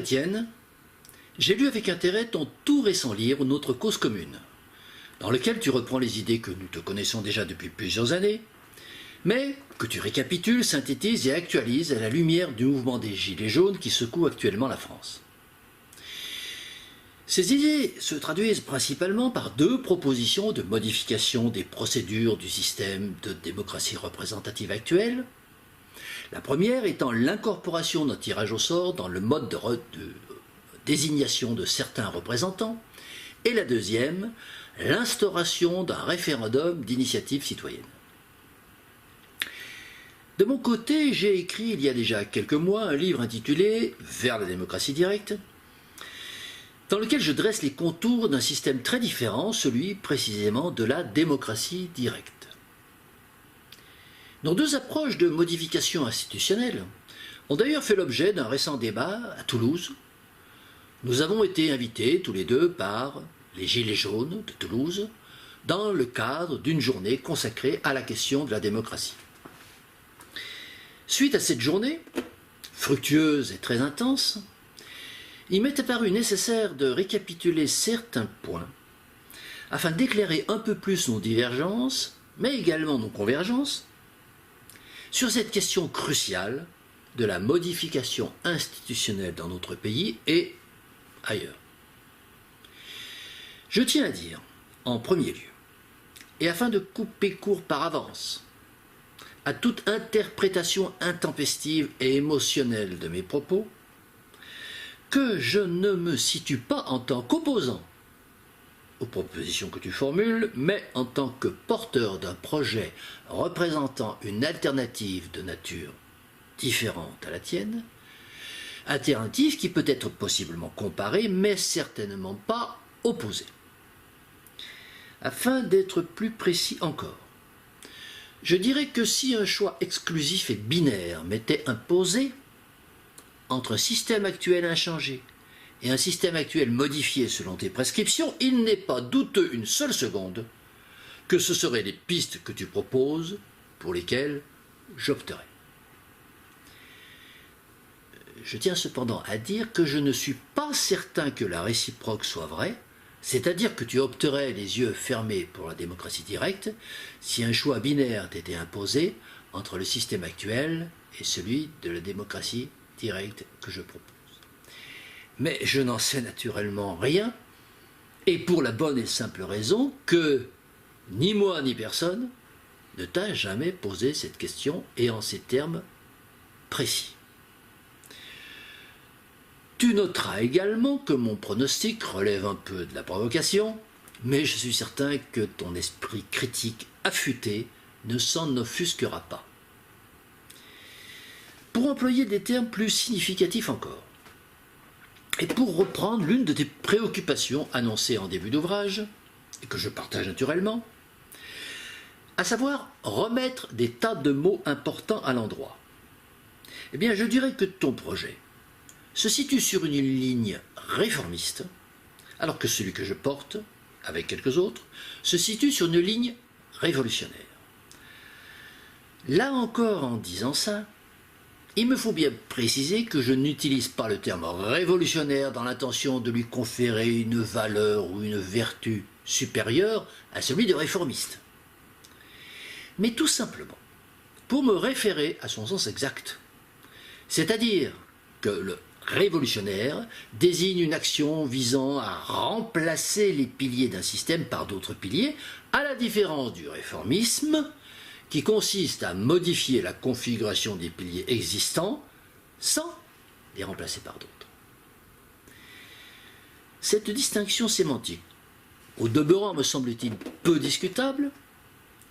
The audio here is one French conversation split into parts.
Étienne, j'ai lu avec intérêt ton tout récent livre « Notre cause commune », dans lequel tu reprends les idées que nous te connaissons déjà depuis plusieurs années, mais que tu récapitules, synthétises et actualises à la lumière du mouvement des Gilets jaunes qui secoue actuellement la France. Ces idées se traduisent principalement par deux propositions de modification des procédures du système de démocratie représentative actuel. La première étant l'incorporation d'un tirage au sort dans le mode de désignation de certains représentants, et la deuxième, l'instauration d'un référendum d'initiative citoyenne. De mon côté, j'ai écrit il y a déjà quelques mois un livre intitulé « Vers la démocratie directe », dans lequel je dresse les contours d'un système très différent, celui précisément de la démocratie directe. Nos deux approches de modification institutionnelle ont d'ailleurs fait l'objet d'un récent débat à Toulouse. Nous avons été invités tous les deux par les Gilets jaunes de Toulouse dans le cadre d'une journée consacrée à la question de la démocratie. Suite à cette journée, fructueuse et très intense, il m'est apparu nécessaire de récapituler certains points afin d'éclairer un peu plus nos divergences, mais également nos convergences, sur cette question cruciale de la modification institutionnelle dans notre pays et ailleurs. Je tiens à dire, en premier lieu, et afin de couper court par avance à toute interprétation intempestive et émotionnelle de mes propos, que je ne me situe pas en tant qu'opposant aux propositions que tu formules, mais en tant que porteur d'un projet représentant une alternative de nature différente à la tienne, alternative qui peut être possiblement comparée, mais certainement pas opposée. Afin d'être plus précis encore, je dirais que si un choix exclusif et binaire m'était imposé entre un système actuel inchangé et un système actuel modifié selon tes prescriptions, il n'est pas douteux une seule seconde que ce seraient les pistes que tu proposes pour lesquelles j'opterais. Je tiens cependant à dire que je ne suis pas certain que la réciproque soit vraie, c'est-à-dire que tu opterais les yeux fermés pour la démocratie directe si un choix binaire t'était imposé entre le système actuel et celui de la démocratie directe que je propose. Mais je n'en sais naturellement rien, et pour la bonne et simple raison que ni moi ni personne ne t'a jamais posé cette question et en ces termes précis. Tu noteras également que mon pronostic relève un peu de la provocation, mais je suis certain que ton esprit critique affûté ne s'en offusquera pas. Pour employer des termes plus significatifs encore, et pour reprendre l'une de tes préoccupations annoncées en début d'ouvrage, et que je partage naturellement, à savoir remettre des tas de mots importants à l'endroit, eh bien je dirais que ton projet se situe sur une ligne réformiste, alors que celui que je porte, avec quelques autres, se situe sur une ligne révolutionnaire. Là encore, en disant ça, il me faut bien préciser que je n'utilise pas le terme révolutionnaire dans l'intention de lui conférer une valeur ou une vertu supérieure à celui de réformiste, mais tout simplement pour me référer à son sens exact, c'est-à-dire que le révolutionnaire désigne une action visant à remplacer les piliers d'un système par d'autres piliers, à la différence du réformisme, qui consiste à modifier la configuration des piliers existants sans les remplacer par d'autres. Cette distinction sémantique, au demeurant me semble-t-il peu discutable,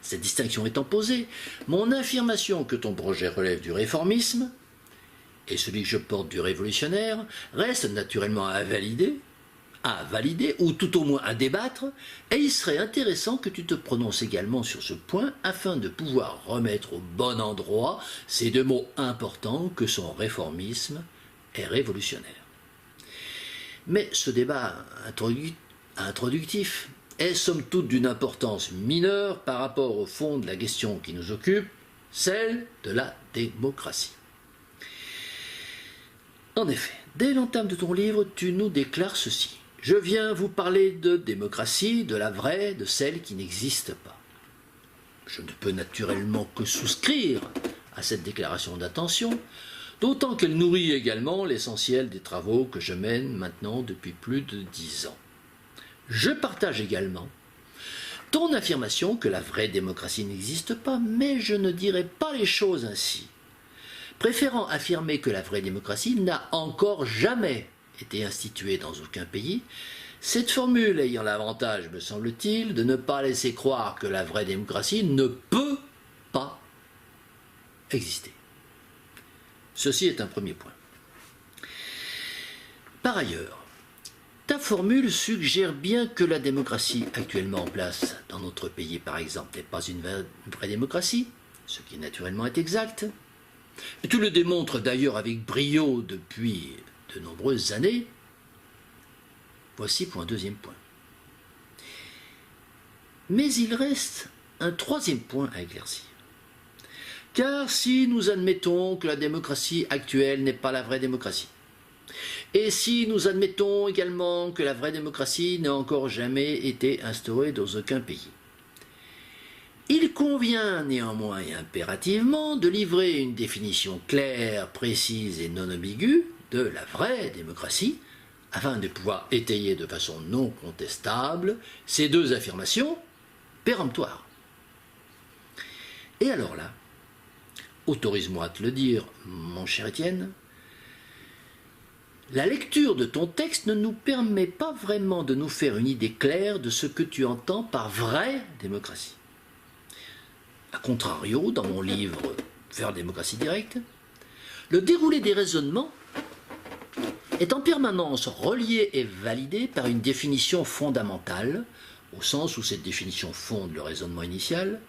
cette distinction étant posée, mon affirmation que ton projet relève du réformisme et celui que je porte du révolutionnaire reste naturellement à valider ou tout au moins à débattre, et il serait intéressant que tu te prononces également sur ce point afin de pouvoir remettre au bon endroit ces deux mots importants que sont réformisme et révolutionnaire. Mais ce débat introductif est somme toute d'une importance mineure par rapport au fond de la question qui nous occupe, celle de la démocratie. En effet, Dès l'entame de ton livre, tu nous déclares ceci. Je viens vous parler de démocratie, de la vraie, de celle qui n'existe pas. Je ne peux naturellement que souscrire à cette déclaration d'intention, d'autant qu'elle nourrit également l'essentiel des travaux que je mène maintenant depuis plus de 10 ans. Je partage également ton affirmation que la vraie démocratie n'existe pas, mais je ne dirai pas les choses ainsi. Préférant affirmer que la vraie démocratie n'a encore jamais été instituée dans aucun pays, cette formule ayant l'avantage, me semble-t-il, de ne pas laisser croire que la vraie démocratie ne peut pas exister. Ceci est un premier point. Par ailleurs, ta formule suggère bien que la démocratie actuellement en place dans notre pays, par exemple, n'est pas une vraie démocratie, ce qui naturellement est exact. Et tu le démontres d'ailleurs avec brio depuis de nombreuses années. Voici pour un deuxième point. Mais il reste un troisième point à éclaircir. Car si nous admettons que la démocratie actuelle n'est pas la vraie démocratie, et si nous admettons également que la vraie démocratie n'a encore jamais été instaurée dans aucun pays, il convient néanmoins et impérativement de livrer une définition claire, précise et non ambiguë de la vraie démocratie, afin de pouvoir étayer de façon non contestable ces deux affirmations péremptoires. Et alors là, autorise-moi à te le dire, mon cher Étienne, la lecture de ton texte ne nous permet pas vraiment de nous faire une idée claire de ce que tu entends par vraie démocratie. A contrario, dans mon livre Vers la démocratie directe, le déroulé des raisonnements est en permanence relié et validé par une définition fondamentale, au sens où cette définition fonde le raisonnement initial,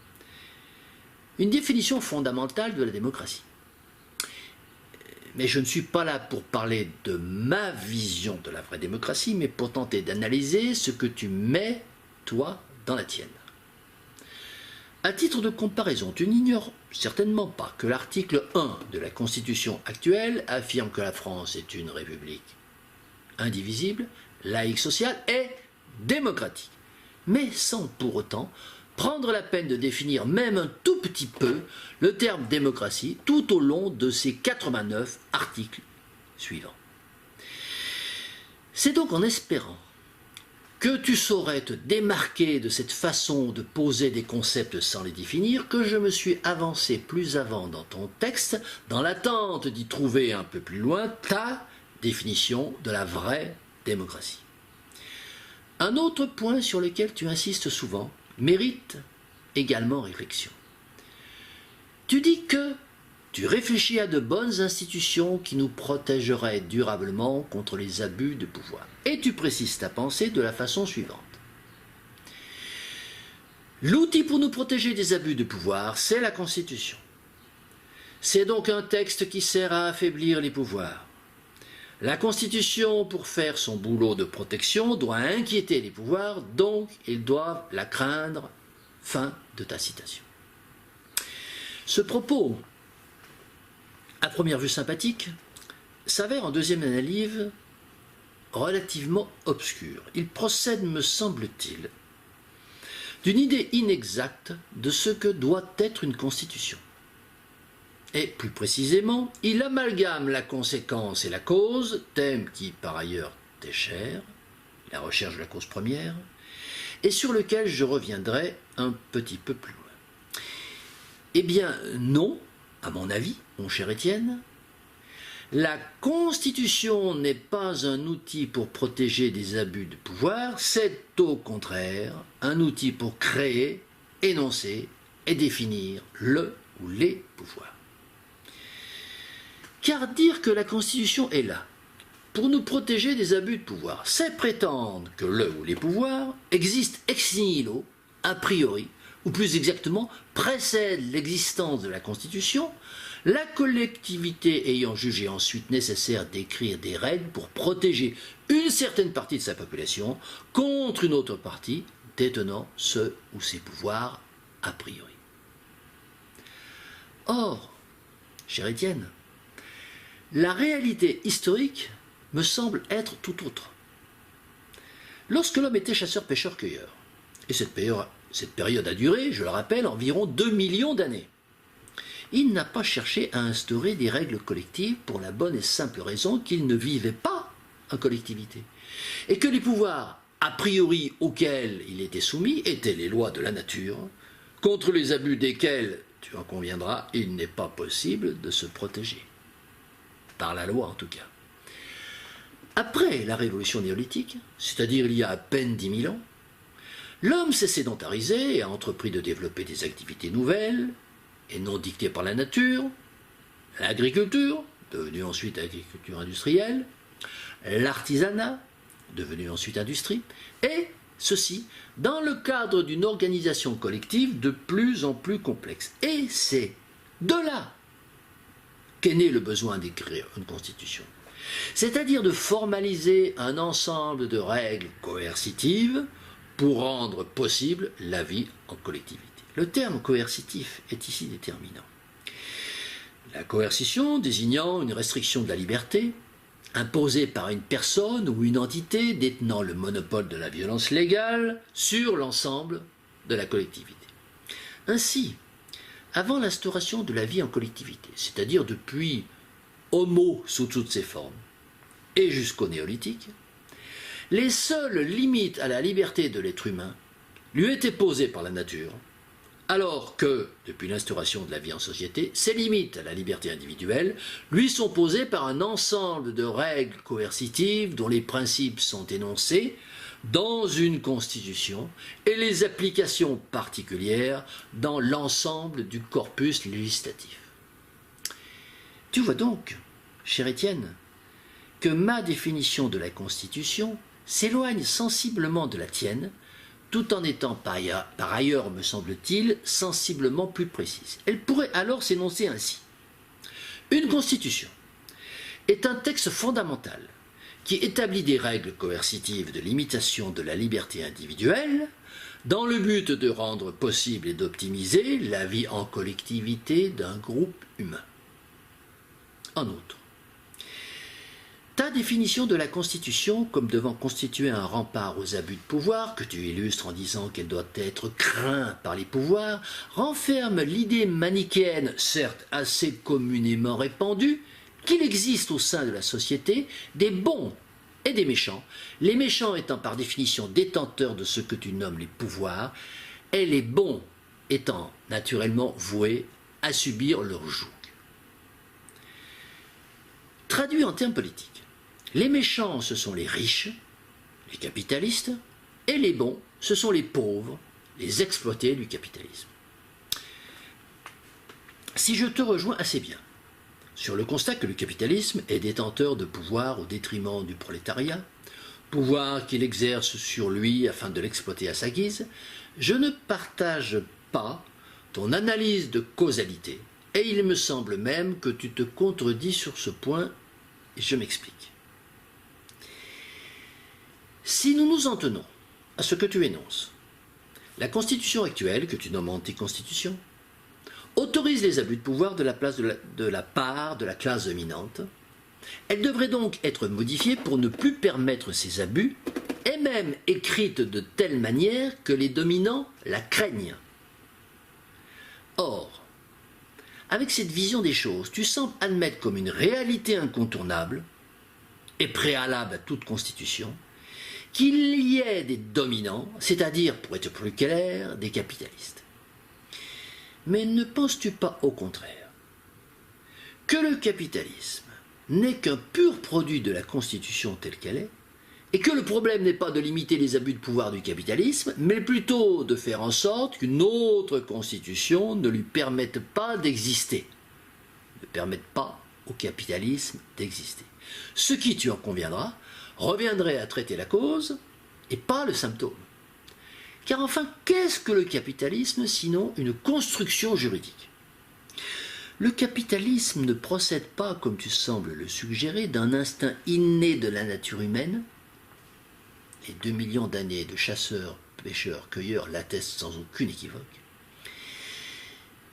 une définition fondamentale de la démocratie. Mais je ne suis pas là pour parler de ma vision de la vraie démocratie, mais pour tenter d'analyser ce que tu mets, toi, dans la tienne. À titre de comparaison, tu n'ignores certainement pas que l'article 1 de la Constitution actuelle affirme que la France est une république indivisible, laïque, sociale et démocratique, mais sans pour autant prendre la peine de définir même un tout petit peu le terme démocratie tout au long de ces 89 articles suivants. C'est donc en espérant que tu saurais te démarquer de cette façon de poser des concepts sans les définir que je me suis avancé plus avant dans ton texte dans l'attente d'y trouver un peu plus loin ta définition de la vraie démocratie. Un autre point sur lequel tu insistes souvent mérite également réflexion. Tu dis que tu réfléchis à de bonnes institutions qui nous protégeraient durablement contre les abus de pouvoir. Et tu précises ta pensée de la façon suivante. L'outil pour nous protéger des abus de pouvoir, c'est la Constitution. C'est donc un texte qui sert à affaiblir les pouvoirs. La Constitution, pour faire son boulot de protection, doit inquiéter les pouvoirs, donc ils doivent la craindre. Fin de ta citation. Ce propos, à première vue sympathique, s'avère en deuxième analyse relativement obscur. Il procède, me semble-t-il, d'une idée inexacte de ce que doit être une constitution. Et plus précisément, il amalgame la conséquence et la cause, thème qui par ailleurs t'est cher, la recherche de la cause première, et sur lequel je reviendrai un petit peu plus loin. Eh bien non, à mon avis, mon cher Étienne, la Constitution n'est pas un outil pour protéger des abus de pouvoir, c'est au contraire un outil pour créer, énoncer et définir le ou les pouvoirs. Car dire que la Constitution est là pour nous protéger des abus de pouvoir, c'est prétendre que le ou les pouvoirs existent ex nihilo, a priori, ou plus exactement, précède l'existence de la Constitution, la collectivité ayant jugé ensuite nécessaire d'écrire des règles pour protéger une certaine partie de sa population contre une autre partie détenant ce ou ses pouvoirs a priori. Or, cher Étienne, la réalité historique me semble être tout autre. Lorsque l'homme était chasseur-pêcheur-cueilleur, et cette période a duré, je le rappelle, environ 2 millions d'années, il n'a pas cherché à instaurer des règles collectives pour la bonne et simple raison qu'il ne vivait pas en collectivité, et que les pouvoirs a priori auxquels il était soumis étaient les lois de la nature, contre les abus desquels, tu en conviendras, il n'est pas possible de se protéger. Par la loi en tout cas. Après la révolution néolithique, c'est-à-dire il y a à peine 10 000 ans, l'homme s'est sédentarisé et a entrepris de développer des activités nouvelles et non dictées par la nature, l'agriculture, devenue ensuite agriculture industrielle, l'artisanat, devenu ensuite industrie, et ceci dans le cadre d'une organisation collective de plus en plus complexe. Et c'est de là qu'est né le besoin d'écrire une constitution, c'est-à-dire de formaliser un ensemble de règles coercitives pour rendre possible la vie en collectivité. Le terme coercitif est ici déterminant. La coercition désignant une restriction de la liberté imposée par une personne ou une entité détenant le monopole de la violence légale sur l'ensemble de la collectivité. Ainsi, avant l'instauration de la vie en collectivité, c'est-à-dire depuis Homo sous toutes ses formes et jusqu'au néolithique, les seules limites à la liberté de l'être humain lui étaient posées par la nature, alors que, depuis l'instauration de la vie en société, ces limites à la liberté individuelle lui sont posées par un ensemble de règles coercitives dont les principes sont énoncés dans une constitution et les applications particulières dans l'ensemble du corpus législatif. Tu vois donc, cher Étienne, que ma définition de la Constitution s'éloigne sensiblement de la tienne, tout en étant par ailleurs, me semble-t-il, sensiblement plus précise. Elle pourrait alors s'énoncer ainsi. Une Constitution est un texte fondamental qui établit des règles coercitives de limitation de la liberté individuelle dans le but de rendre possible et d'optimiser la vie en collectivité d'un groupe humain. En outre, ta définition de la Constitution comme devant constituer un rempart aux abus de pouvoir, que tu illustres en disant qu'elle doit être crainte par les pouvoirs, renferme l'idée manichéenne, certes assez communément répandue, qu'il existe au sein de la société des bons et des méchants, les méchants étant par définition détenteurs de ce que tu nommes les pouvoirs, et les bons étant naturellement voués à subir leur joug. Traduit en termes politiques, les méchants, ce sont les riches, les capitalistes, et les bons, ce sont les pauvres, les exploités du capitalisme. Si je te rejoins assez bien sur le constat que le capitalisme est détenteur de pouvoir au détriment du prolétariat, pouvoir qu'il exerce sur lui afin de l'exploiter à sa guise, je ne partage pas ton analyse de causalité, et il me semble même que tu te contredis sur ce point, et je m'explique. Si nous nous en tenons à ce que tu énonces, la Constitution actuelle, que tu nommes anticonstitution, autorise les abus de pouvoir de la part de la classe dominante. Elle devrait donc être modifiée pour ne plus permettre ces abus, et même écrite de telle manière que les dominants la craignent. Or, avec cette vision des choses, tu sembles admettre comme une réalité incontournable et préalable à toute constitution, qu'il y ait des dominants, c'est-à-dire, pour être plus clair, des capitalistes. Mais ne penses-tu pas au contraire que le capitalisme n'est qu'un pur produit de la Constitution telle qu'elle est, et que le problème n'est pas de limiter les abus de pouvoir du capitalisme, mais plutôt de faire en sorte qu'une autre Constitution ne lui permette pas d'exister, ne permette pas au capitalisme d'exister. Ce qui, tu en conviendras, reviendrait à traiter la cause et pas le symptôme. Car enfin, qu'est-ce que le capitalisme sinon une construction juridique? Le capitalisme ne procède pas, comme tu sembles le suggérer, d'un instinct inné de la nature humaine. Les 2 millions d'années de chasseurs, pêcheurs, cueilleurs l'attestent sans aucune équivoque,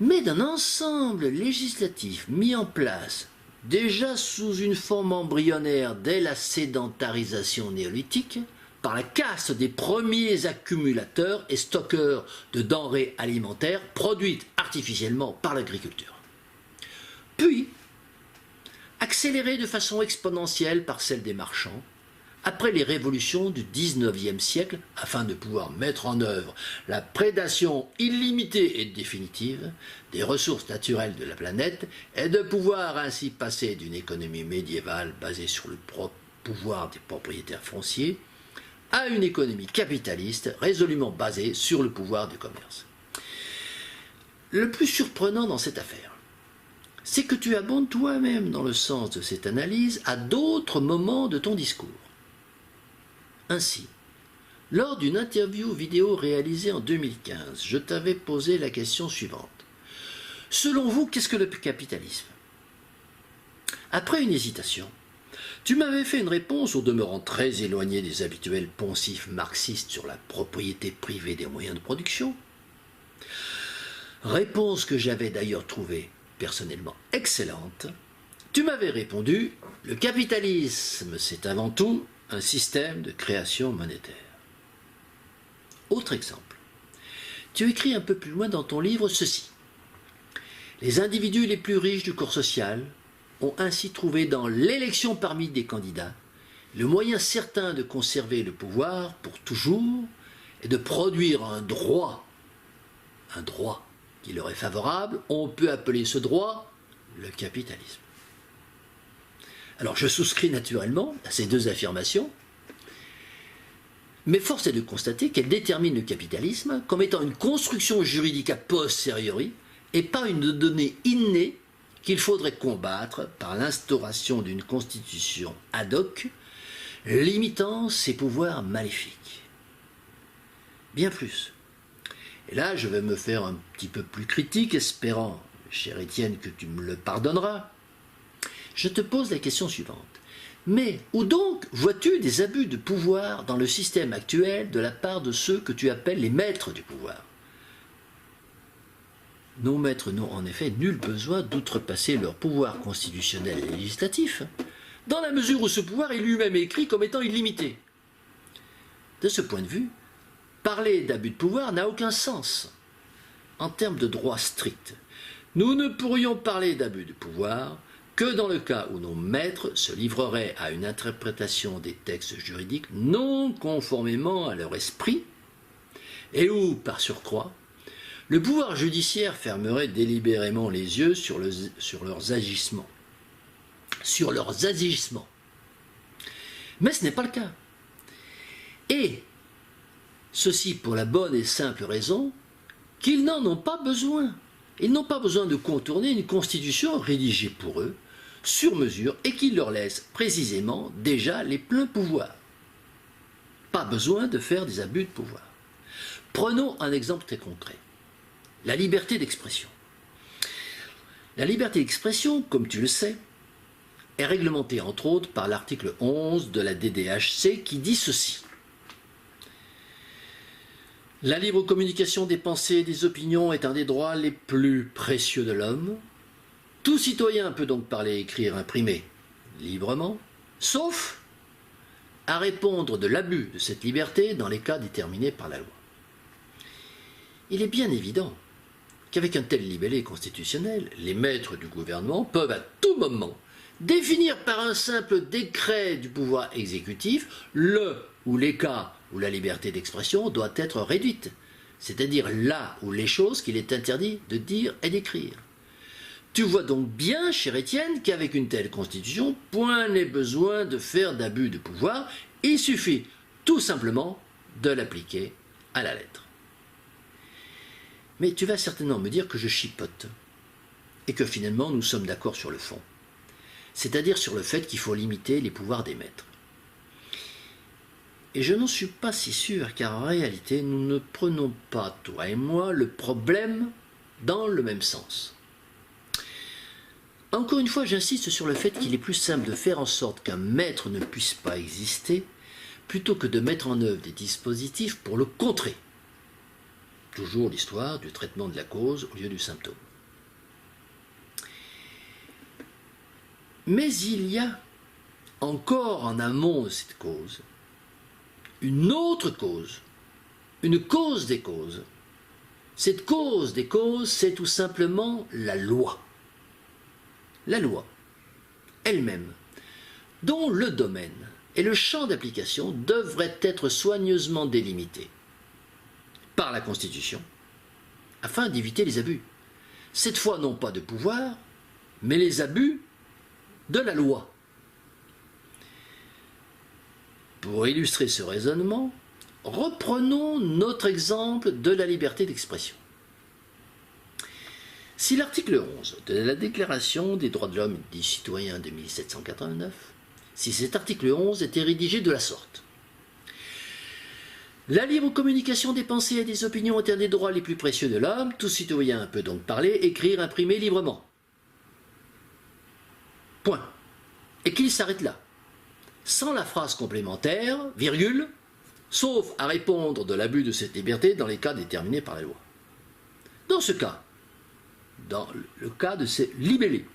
mais d'un ensemble législatif mis en place déjà sous une forme embryonnaire dès la sédentarisation néolithique, par la casse des premiers accumulateurs et stockeurs de denrées alimentaires produites artificiellement par l'agriculture. Puis, accélérée de façon exponentielle par celle des marchands, après les révolutions du XIXe siècle, afin de pouvoir mettre en œuvre la prédation illimitée et définitive des ressources naturelles de la planète et de pouvoir ainsi passer d'une économie médiévale basée sur le pouvoir des propriétaires fonciers à une économie capitaliste résolument basée sur le pouvoir du commerce. Le plus surprenant dans cette affaire, c'est que tu abondes toi-même dans le sens de cette analyse à d'autres moments de ton discours. Ainsi, lors d'une interview vidéo réalisée en 2015, je t'avais posé la question suivante. Selon vous, qu'est-ce que le capitalisme? Après une hésitation, tu m'avais fait une réponse au demeurant très éloignée des habituels poncifs marxistes sur la propriété privée des moyens de production. Réponse que j'avais d'ailleurs trouvée personnellement excellente. Tu m'avais répondu, le capitalisme c'est avant tout un système de création monétaire. Autre exemple, tu écris un peu plus loin dans ton livre ceci. Les individus les plus riches du corps social ont ainsi trouvé dans l'élection parmi des candidats le moyen certain de conserver le pouvoir pour toujours et de produire un droit qui leur est favorable. On peut appeler ce droit le capitalisme. Alors je souscris naturellement à ces deux affirmations, mais force est de constater qu'elles déterminent le capitalisme comme étant une construction juridique a posteriori et pas une donnée innée qu'il faudrait combattre par l'instauration d'une constitution ad hoc limitant ses pouvoirs maléfiques. Bien plus. Et là, je vais me faire un petit peu plus critique, espérant, cher Étienne, que tu me le pardonneras. Je te pose la question suivante. Mais où donc vois-tu des abus de pouvoir dans le système actuel de la part de ceux que tu appelles les maîtres du pouvoir? Nos maîtres n'ont en effet nul besoin d'outrepasser leur pouvoir constitutionnel et législatif, dans la mesure où ce pouvoir est lui-même écrit comme étant illimité. De ce point de vue, parler d'abus de pouvoir n'a aucun sens. En termes de droit strict, nous ne pourrions parler d'abus de pouvoir que dans le cas où nos maîtres se livreraient à une interprétation des textes juridiques non conformément à leur esprit, et où, par surcroît, le pouvoir judiciaire fermerait délibérément les yeux sur leurs agissements. Mais ce n'est pas le cas. Et ceci pour la bonne et simple raison qu'ils n'en ont pas besoin. Ils n'ont pas besoin de contourner une constitution rédigée pour eux, sur mesure, et qui leur laisse précisément déjà les pleins pouvoirs. Pas besoin de faire des abus de pouvoir. Prenons un exemple très concret. La liberté d'expression. La liberté d'expression, comme tu le sais, est réglementée entre autres par l'article 11 de la DDHC qui dit ceci. La libre communication des pensées et des opinions est un des droits les plus précieux de l'homme. Tout citoyen peut donc parler, écrire, imprimer librement, sauf à répondre de l'abus de cette liberté dans les cas déterminés par la loi. Il est bien évident qu'avec un tel libellé constitutionnel, les maîtres du gouvernement peuvent à tout moment définir par un simple décret du pouvoir exécutif le ou les cas où la liberté d'expression doit être réduite, c'est-à-dire là où les choses qu'il est interdit de dire et d'écrire. Tu vois donc bien, cher Étienne, qu'avec une telle constitution, point n'est besoin de faire d'abus de pouvoir, il suffit tout simplement de l'appliquer à la lettre. Mais tu vas certainement me dire que je chipote, et que finalement nous sommes d'accord sur le fond, c'est-à-dire sur le fait qu'il faut limiter les pouvoirs des maîtres. Et je n'en suis pas si sûr, car en réalité, nous ne prenons pas, toi et moi, le problème dans le même sens. Encore une fois, j'insiste sur le fait qu'il est plus simple de faire en sorte qu'un maître ne puisse pas exister, plutôt que de mettre en œuvre des dispositifs pour le contrer. Toujours l'histoire du traitement de la cause au lieu du symptôme. Mais il y a encore en amont de cette cause une autre cause, une cause des causes. Cette cause des causes, c'est tout simplement la loi. La loi elle-même, dont le domaine et le champ d'application devraient être soigneusement délimités par la Constitution, afin d'éviter les abus. Cette fois, non pas de pouvoir, mais les abus de la loi. Pour illustrer ce raisonnement, reprenons notre exemple de la liberté d'expression. Si l'article 11 de la Déclaration des droits de l'homme et des citoyens de 1789, si cet article 11 était rédigé de la sorte: la libre communication des pensées et des opinions est un des droits les plus précieux de l'homme, tout citoyen peut donc parler, écrire, imprimer librement. Point. Et qu'il s'arrête là, sans la phrase complémentaire, virgule, sauf à répondre de l'abus de cette liberté dans les cas déterminés par la loi. Dans ce cas, dans le cas de ces libellés,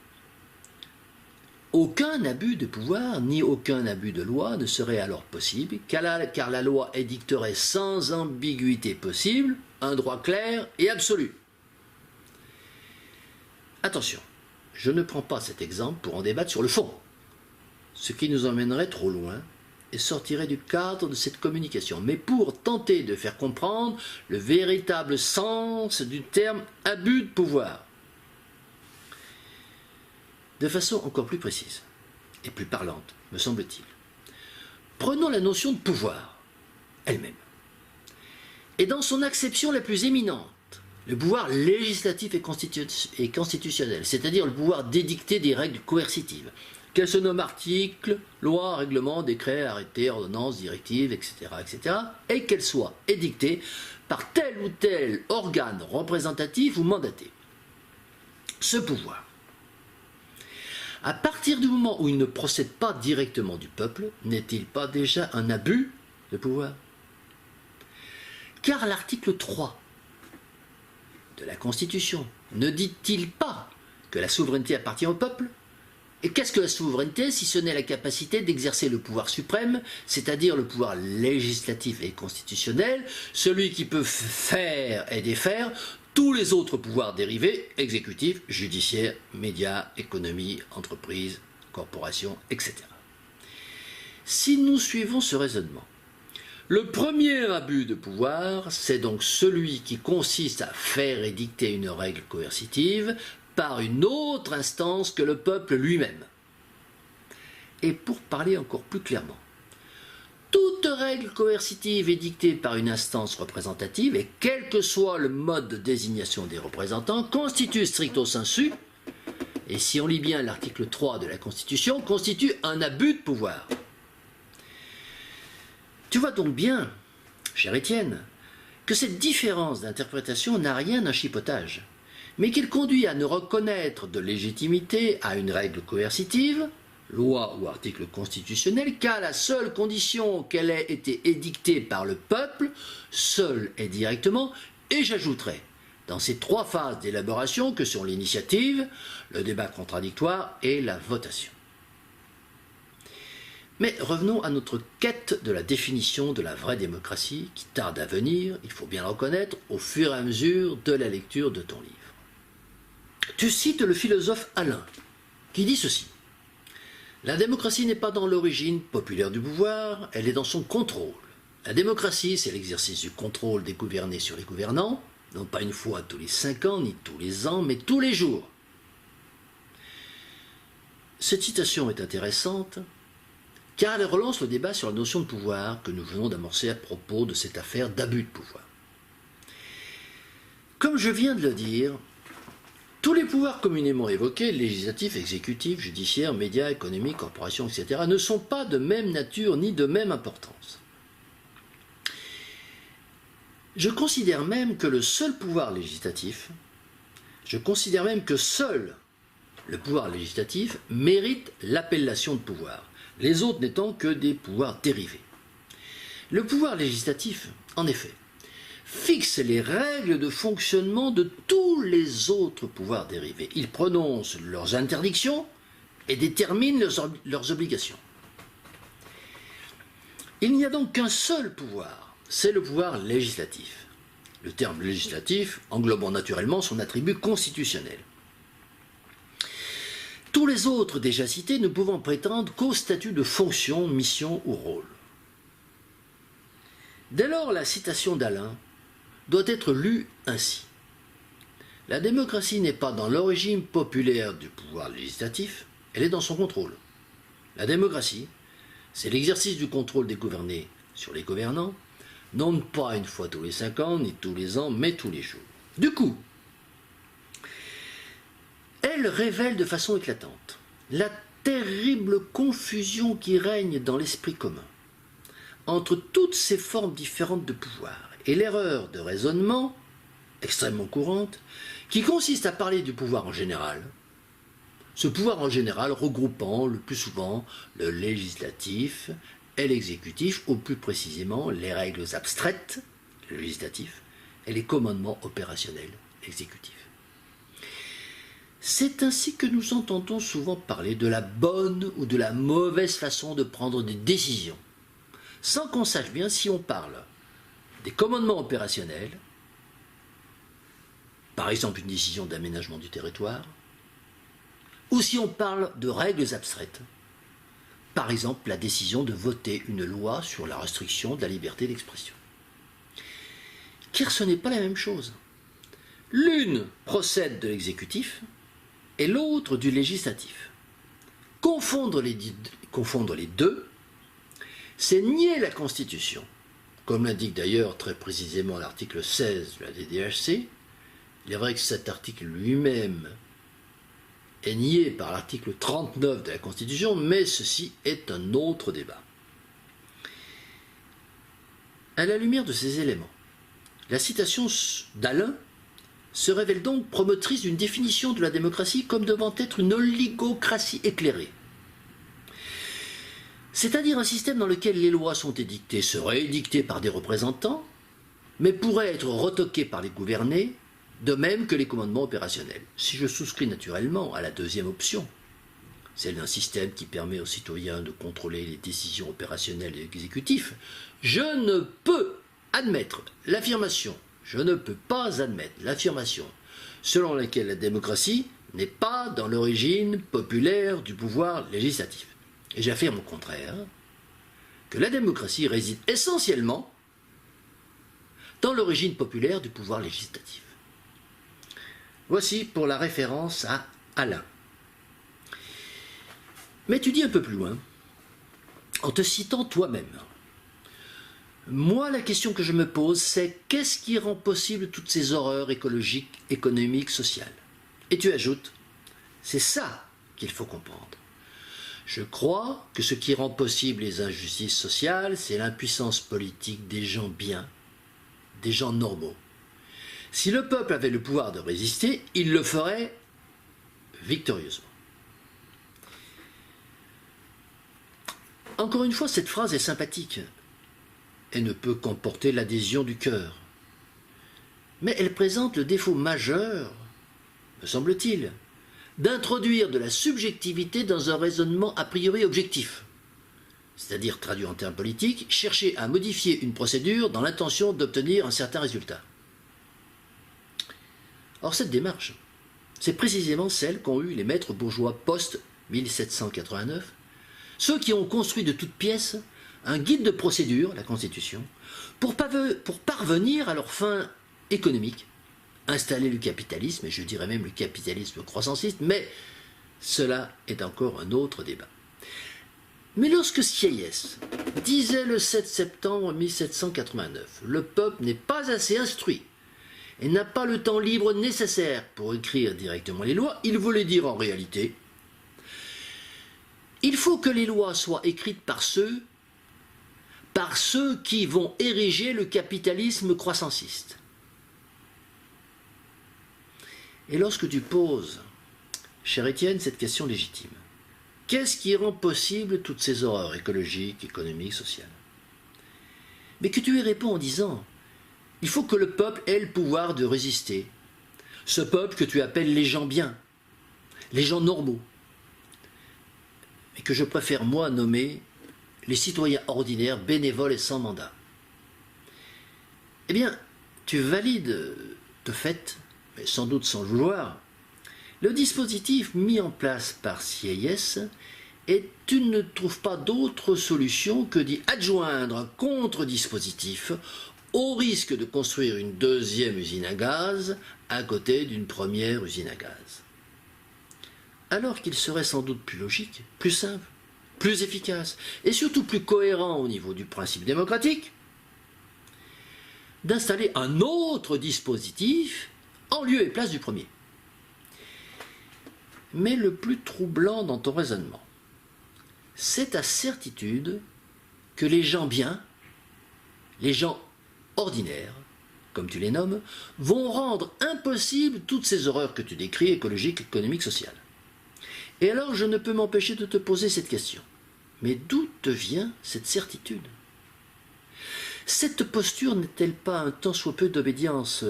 aucun abus de pouvoir ni aucun abus de loi ne serait alors possible, car la loi édicterait sans ambiguïté possible un droit clair et absolu. Attention, je ne prends pas cet exemple pour en débattre sur le fond, ce qui nous emmènerait trop loin et sortirait du cadre de cette communication, mais pour tenter de faire comprendre le véritable sens du terme abus de pouvoir. De façon encore plus précise et plus parlante, me semble-t-il. Prenons la notion de pouvoir elle-même. Et dans son acception la plus éminente, le pouvoir législatif et constitutionnel, c'est-à-dire le pouvoir d'édicter des règles coercitives, qu'elles se nomment articles, lois, règlements, décrets, arrêtés, ordonnances, directives, etc., etc., et qu'elles soient édictées par tel ou tel organe représentatif ou mandaté. Ce pouvoir, à partir du moment où il ne procède pas directement du peuple, n'est-il pas déjà un abus de pouvoir? Car l'article 3 de la Constitution ne dit-il pas que la souveraineté appartient au peuple? Et qu'est-ce que la souveraineté si ce n'est la capacité d'exercer le pouvoir suprême, c'est-à-dire le pouvoir législatif et constitutionnel, celui qui peut faire et défaire tous les autres pouvoirs dérivés, exécutifs, judiciaires, médias, économie, entreprises, corporations, etc. Si nous suivons ce raisonnement, le premier abus de pouvoir, c'est donc celui qui consiste à faire édicter une règle coercitive par une autre instance que le peuple lui-même. Et pour parler encore plus clairement, toute règle coercitive édictée par une instance représentative, et quel que soit le mode de désignation des représentants, constitue stricto sensu, et si on lit bien l'article 3 de la Constitution, constitue un abus de pouvoir. Tu vois donc bien, cher Étienne, que cette différence d'interprétation n'a rien d'un chipotage, mais qu'il conduit à ne reconnaître de légitimité à une règle coercitive, loi ou article constitutionnel, qu'à la seule condition qu'elle ait été édictée par le peuple, seul et directement, et j'ajouterai, dans ces trois phases d'élaboration que sont l'initiative, le débat contradictoire et la votation. Mais revenons à notre quête de la définition de la vraie démocratie, qui tarde à venir, il faut bien le reconnaître, au fur et à mesure de la lecture de ton livre. Tu cites le philosophe Alain, qui dit ceci: la démocratie n'est pas dans l'origine populaire du pouvoir, elle est dans son contrôle. La démocratie, c'est l'exercice du contrôle des gouvernés sur les gouvernants, non pas une fois tous les 5 ans, ni tous les ans, mais tous les jours. Cette citation est intéressante, car elle relance le débat sur la notion de pouvoir que nous venons d'amorcer à propos de cette affaire d'abus de pouvoir. Comme je viens de le dire, tous les pouvoirs communément évoqués, législatifs, exécutifs, judiciaires, médias, économiques, corporations, etc., ne sont pas de même nature ni de même importance. Je considère même que le seul pouvoir législatif, seul le pouvoir législatif mérite l'appellation de pouvoir, les autres n'étant que des pouvoirs dérivés. Le pouvoir législatif, en effet, fixe les règles de fonctionnement de tous les autres pouvoirs dérivés. Il prononce leurs interdictions et déterminent leurs obligations. Il n'y a donc qu'un seul pouvoir, c'est le pouvoir législatif. Le terme législatif englobant naturellement son attribut constitutionnel. Tous les autres déjà cités ne pouvant prétendre qu'au statut de fonction, mission ou rôle. Dès lors, la citation d'Alain doit être lue ainsi. La démocratie n'est pas dans l'origine populaire du pouvoir législatif, elle est dans son contrôle. La démocratie, c'est l'exercice du contrôle des gouvernés sur les gouvernants, non pas une fois tous les 5 ans, ni tous les ans, mais tous les jours. Du coup, elle révèle de façon éclatante la terrible confusion qui règne dans l'esprit commun entre toutes ces formes différentes de pouvoir et l'erreur de raisonnement, extrêmement courante, qui consiste à parler du pouvoir en général, ce pouvoir en général regroupant le plus souvent le législatif et l'exécutif, ou plus précisément les règles abstraites, le législatif, et les commandements opérationnels, l'exécutif. C'est ainsi que nous entendons souvent parler de la bonne ou de la mauvaise façon de prendre des décisions, sans qu'on sache bien si on parle des commandements opérationnels, par exemple une décision d'aménagement du territoire, ou si on parle de règles abstraites, par exemple la décision de voter une loi sur la restriction de la liberté d'expression. Car ce n'est pas la même chose. L'une procède de l'exécutif et l'autre du législatif. Confondre les deux, c'est nier la Constitution, comme l'indique d'ailleurs très précisément l'article 16 de la DDHC. Il est vrai que cet article lui-même est nié par l'article 39 de la Constitution, mais ceci est un autre débat. À la lumière de ces éléments, la citation d'Alain se révèle donc promotrice d'une définition de la démocratie comme devant être une oligocratie éclairée. C'est-à-dire un système dans lequel les lois sont édictées, seraient édictées par des représentants, mais pourraient être retoquées par les gouvernés, de même que les commandements opérationnels. Si je souscris naturellement à la deuxième option, celle d'un système qui permet aux citoyens de contrôler les décisions opérationnelles et exécutives, je ne peux admettre l'affirmation, je ne peux pas admettre l'affirmation selon laquelle la démocratie n'est pas dans l'origine populaire du pouvoir législatif. Et j'affirme au contraire que la démocratie réside essentiellement dans l'origine populaire du pouvoir législatif. Voici pour la référence à Alain. Mais tu dis un peu plus loin, en te citant toi-même. Moi, la question que je me pose, c'est qu'est-ce qui rend possible toutes ces horreurs écologiques, économiques, sociales? Et tu ajoutes, c'est ça qu'il faut comprendre. Je crois que ce qui rend possible les injustices sociales, c'est l'impuissance politique des gens bien, des gens normaux. Si le peuple avait le pouvoir de résister, il le ferait victorieusement. Encore une fois, cette phrase est sympathique et ne peut qu'emporter l'adhésion du cœur. Mais elle présente le défaut majeur, me semble-t-il, d'introduire de la subjectivité dans un raisonnement a priori objectif. C'est-à-dire, traduit en termes politiques, chercher à modifier une procédure dans l'intention d'obtenir un certain résultat. Or, cette démarche, c'est précisément celle qu'ont eue les maîtres bourgeois post-1789, ceux qui ont construit de toutes pièces un guide de procédure, la Constitution, pour parvenir à leur fin économique, installer le capitalisme, et je dirais même le capitalisme croissanciste, mais cela est encore un autre débat. Mais lorsque Sieyès disait le 7 septembre 1789, le peuple n'est pas assez instruit et n'a pas le temps libre nécessaire pour écrire directement les lois, il voulait dire en réalité, il faut que les lois soient écrites par ceux qui vont ériger le capitalisme croissanciste. Et lorsque tu poses, cher Étienne, cette question légitime, qu'est-ce qui rend possible toutes ces horreurs écologiques, économiques, sociales? Mais que tu y réponds en disant, il faut que le peuple ait le pouvoir de résister. Ce peuple que tu appelles les gens bien, les gens normaux. et que je préfère moi nommer les citoyens ordinaires, bénévoles et sans mandat. Eh bien, tu valides de fait, mais sans doute sans le vouloir, le dispositif mis en place par CIS, et tu ne trouves pas d'autre solution que d'y adjoindre un contre-dispositif au risque de construire une deuxième usine à gaz à côté d'une première usine à gaz. Alors qu'il serait sans doute plus logique, plus simple, plus efficace et surtout plus cohérent au niveau du principe démocratique d'installer un autre dispositif en lieu et place du premier. Mais le plus troublant dans ton raisonnement, c'est ta certitude que les gens bien, les gens ordinaires, comme tu les nommes, vont rendre impossible toutes ces horreurs que tu décris, écologiques, économiques, sociales. Et alors je ne peux m'empêcher de te poser cette question. Mais d'où te vient cette certitude? Cette posture n'est-elle pas un tant soit peu d'obédience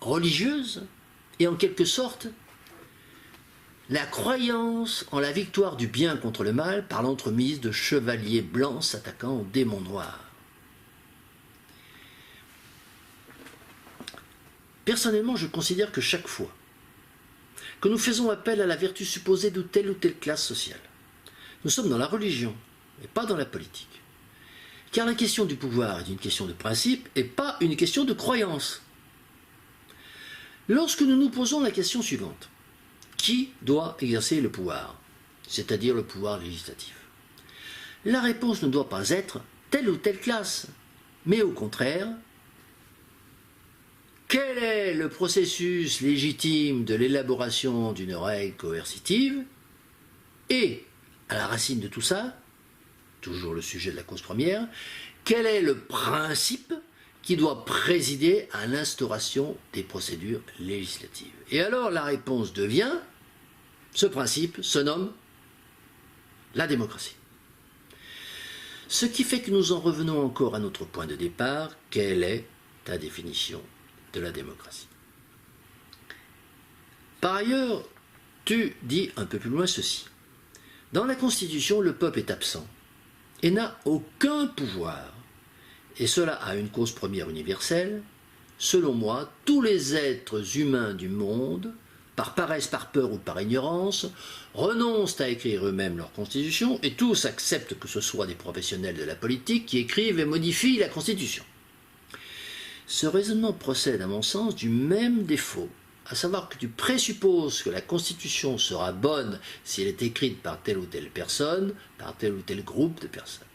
religieuse et en quelque sorte la croyance en la victoire du bien contre le mal par l'entremise de chevaliers blancs s'attaquant aux démons noirs? Personnellement, je considère que chaque fois que nous faisons appel à la vertu supposée de telle ou telle classe sociale, nous sommes dans la religion et pas dans la politique. Car la question du pouvoir est une question de principe et pas une question de croyance. Lorsque nous nous posons la question suivante, qui doit exercer le pouvoir, c'est-à-dire le pouvoir législatif? La réponse ne doit pas être telle ou telle classe, mais au contraire, quel est le processus légitime de l'élaboration d'une règle coercitive? Et, à la racine de tout ça, toujours le sujet de la cause première, quel est le principe qui doit présider à l'instauration des procédures législatives? Et alors la réponse devient, ce principe se nomme la démocratie. Ce qui fait que nous en revenons encore à notre point de départ, quelle est ta définition de la démocratie? Par ailleurs, tu dis un peu plus loin ceci. Dans la Constitution, le peuple est absent et n'a aucun pouvoir. Et cela a une cause première universelle. Selon moi, tous les êtres humains du monde, par paresse, par peur ou par ignorance, renoncent à écrire eux-mêmes leur Constitution et tous acceptent que ce soit des professionnels de la politique qui écrivent et modifient la Constitution. Ce raisonnement procède, à mon sens, du même défaut, à savoir que tu présupposes que la Constitution sera bonne si elle est écrite par telle ou telle personne, par tel ou tel groupe de personnes.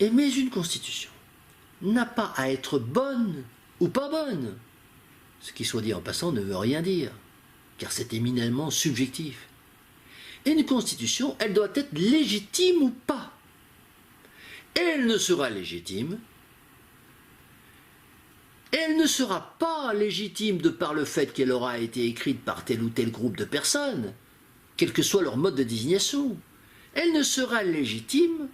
Mais une Constitution n'a pas à être bonne ou pas bonne. Ce qui, soit dit en passant, ne veut rien dire, car c'est éminemment subjectif. Et une Constitution, elle doit être légitime ou pas. Et elle ne sera légitime. Elle ne sera pas légitime de par le fait qu'elle aura été écrite par tel ou tel groupe de personnes, quel que soit leur mode de désignation. Elle ne sera légitime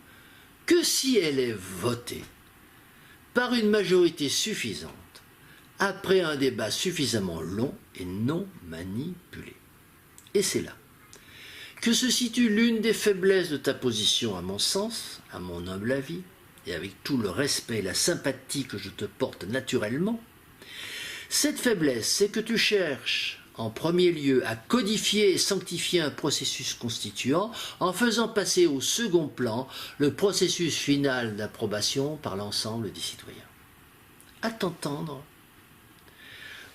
que si elle est votée par une majorité suffisante, après un débat suffisamment long et non manipulé. Et c'est là que se situe l'une des faiblesses de ta position, à mon sens, à mon humble avis, et avec tout le respect et la sympathie que je te porte naturellement. Cette faiblesse, c'est que tu cherches en premier lieu à codifier et sanctifier un processus constituant en faisant passer au second plan le processus final d'approbation par l'ensemble des citoyens. À t'entendre,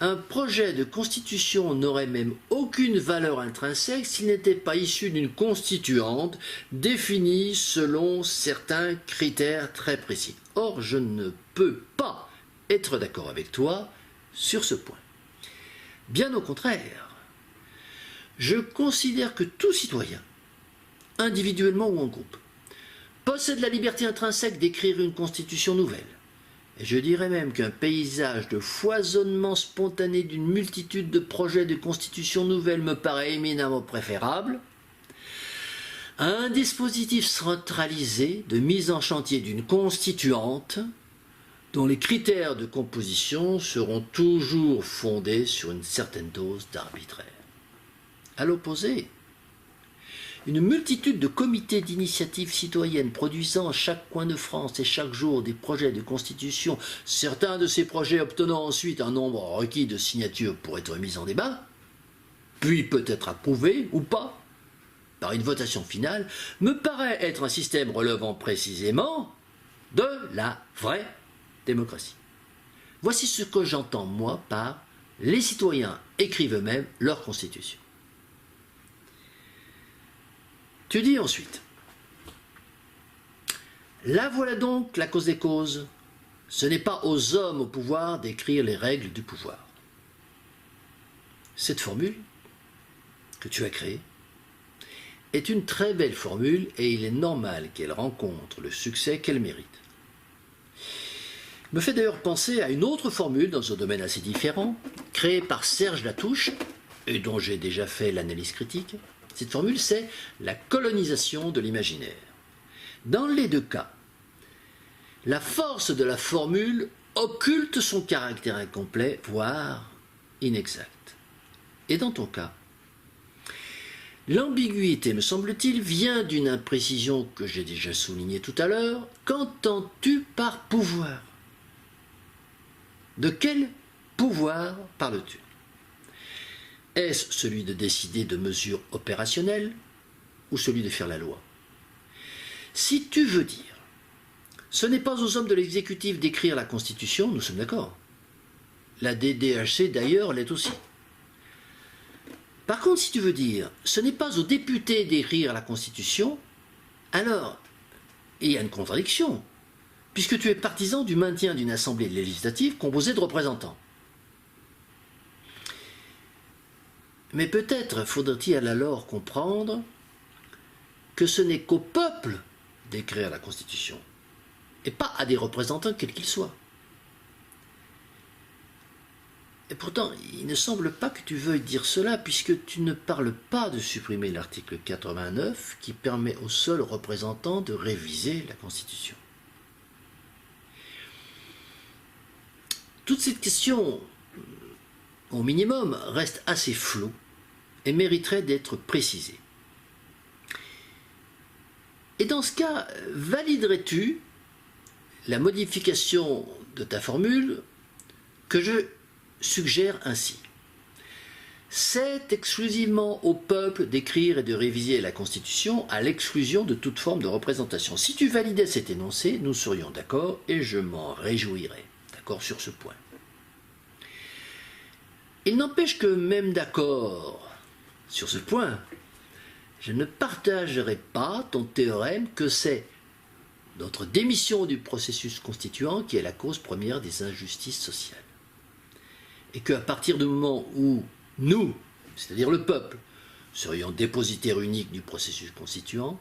un projet de constitution n'aurait même aucune valeur intrinsèque s'il n'était pas issu d'une constituante définie selon certains critères très précis. Or, je ne peux pas être d'accord avec toi sur ce point. Bien au contraire, je considère que tout citoyen, individuellement ou en groupe, possède la liberté intrinsèque d'écrire une constitution nouvelle. Et je dirais même qu'un paysage de foisonnement spontané d'une multitude de projets de constitution nouvelle me paraît éminemment préférable à un dispositif centralisé de mise en chantier d'une constituante dont les critères de composition seront toujours fondés sur une certaine dose d'arbitraire. À l'opposé, Une multitude de comités d'initiative citoyenne produisant à chaque coin de France et chaque jour des projets de constitution, certains de ces projets obtenant ensuite un nombre requis de signatures pour être mis en débat, puis peut-être approuvés ou pas par une votation finale, me paraît être un système relevant précisément de la vraie démocratie. Voici ce que j'entends, moi, par « les citoyens écrivent eux-mêmes leur constitution ». Tu dis ensuite « là voilà donc la cause des causes. Ce n'est pas aux hommes au pouvoir d'écrire les règles du pouvoir. » Cette formule que tu as créée est une très belle formule et il est normal qu'elle rencontre le succès qu'elle mérite. Me fait d'ailleurs penser à une autre formule dans un domaine assez différent, créée par Serge Latouche, et dont j'ai déjà fait l'analyse critique. Cette formule, c'est la colonisation de l'imaginaire. Dans les deux cas, la force de la formule occulte son caractère incomplet, voire inexact. Et dans ton cas, l'ambiguïté, me semble-t-il, vient d'une imprécision que j'ai déjà soulignée tout à l'heure. Qu'entends-tu par pouvoir ? De quel pouvoir parles-tu ? Est-ce celui de décider de mesures opérationnelles ou celui de faire la loi ? Si tu veux dire, ce n'est pas aux hommes de l'exécutif d'écrire la Constitution, nous sommes d'accord. La DDHC d'ailleurs l'est aussi. Par contre, si tu veux dire, ce n'est pas aux députés d'écrire la Constitution, alors il y a une contradiction, puisque tu es partisan du maintien d'une assemblée législative composée de représentants. Mais peut-être faudrait-il alors comprendre que ce n'est qu'au peuple d'écrire la Constitution, et pas à des représentants quels qu'ils soient. Et pourtant, il ne semble pas que tu veuilles dire cela, puisque tu ne parles pas de supprimer l'article 89 qui permet aux seuls représentants de réviser la Constitution. Toute cette question, au minimum, reste assez floue et mériterait d'être précisée. Et dans ce cas, validerais-tu la modification de ta formule que je suggère ainsi? C'est exclusivement au peuple d'écrire et de réviser la Constitution à l'exclusion de toute forme de représentation. Si tu validais cet énoncé, nous serions d'accord et je m'en réjouirais. D'accord sur ce point. Il n'empêche que même d'accord sur ce point, je ne partagerai pas ton théorème que c'est notre démission du processus constituant qui est la cause première des injustices sociales. Et qu'à partir du moment où nous, c'est-à-dire le peuple, serions dépositaires uniques du processus constituant,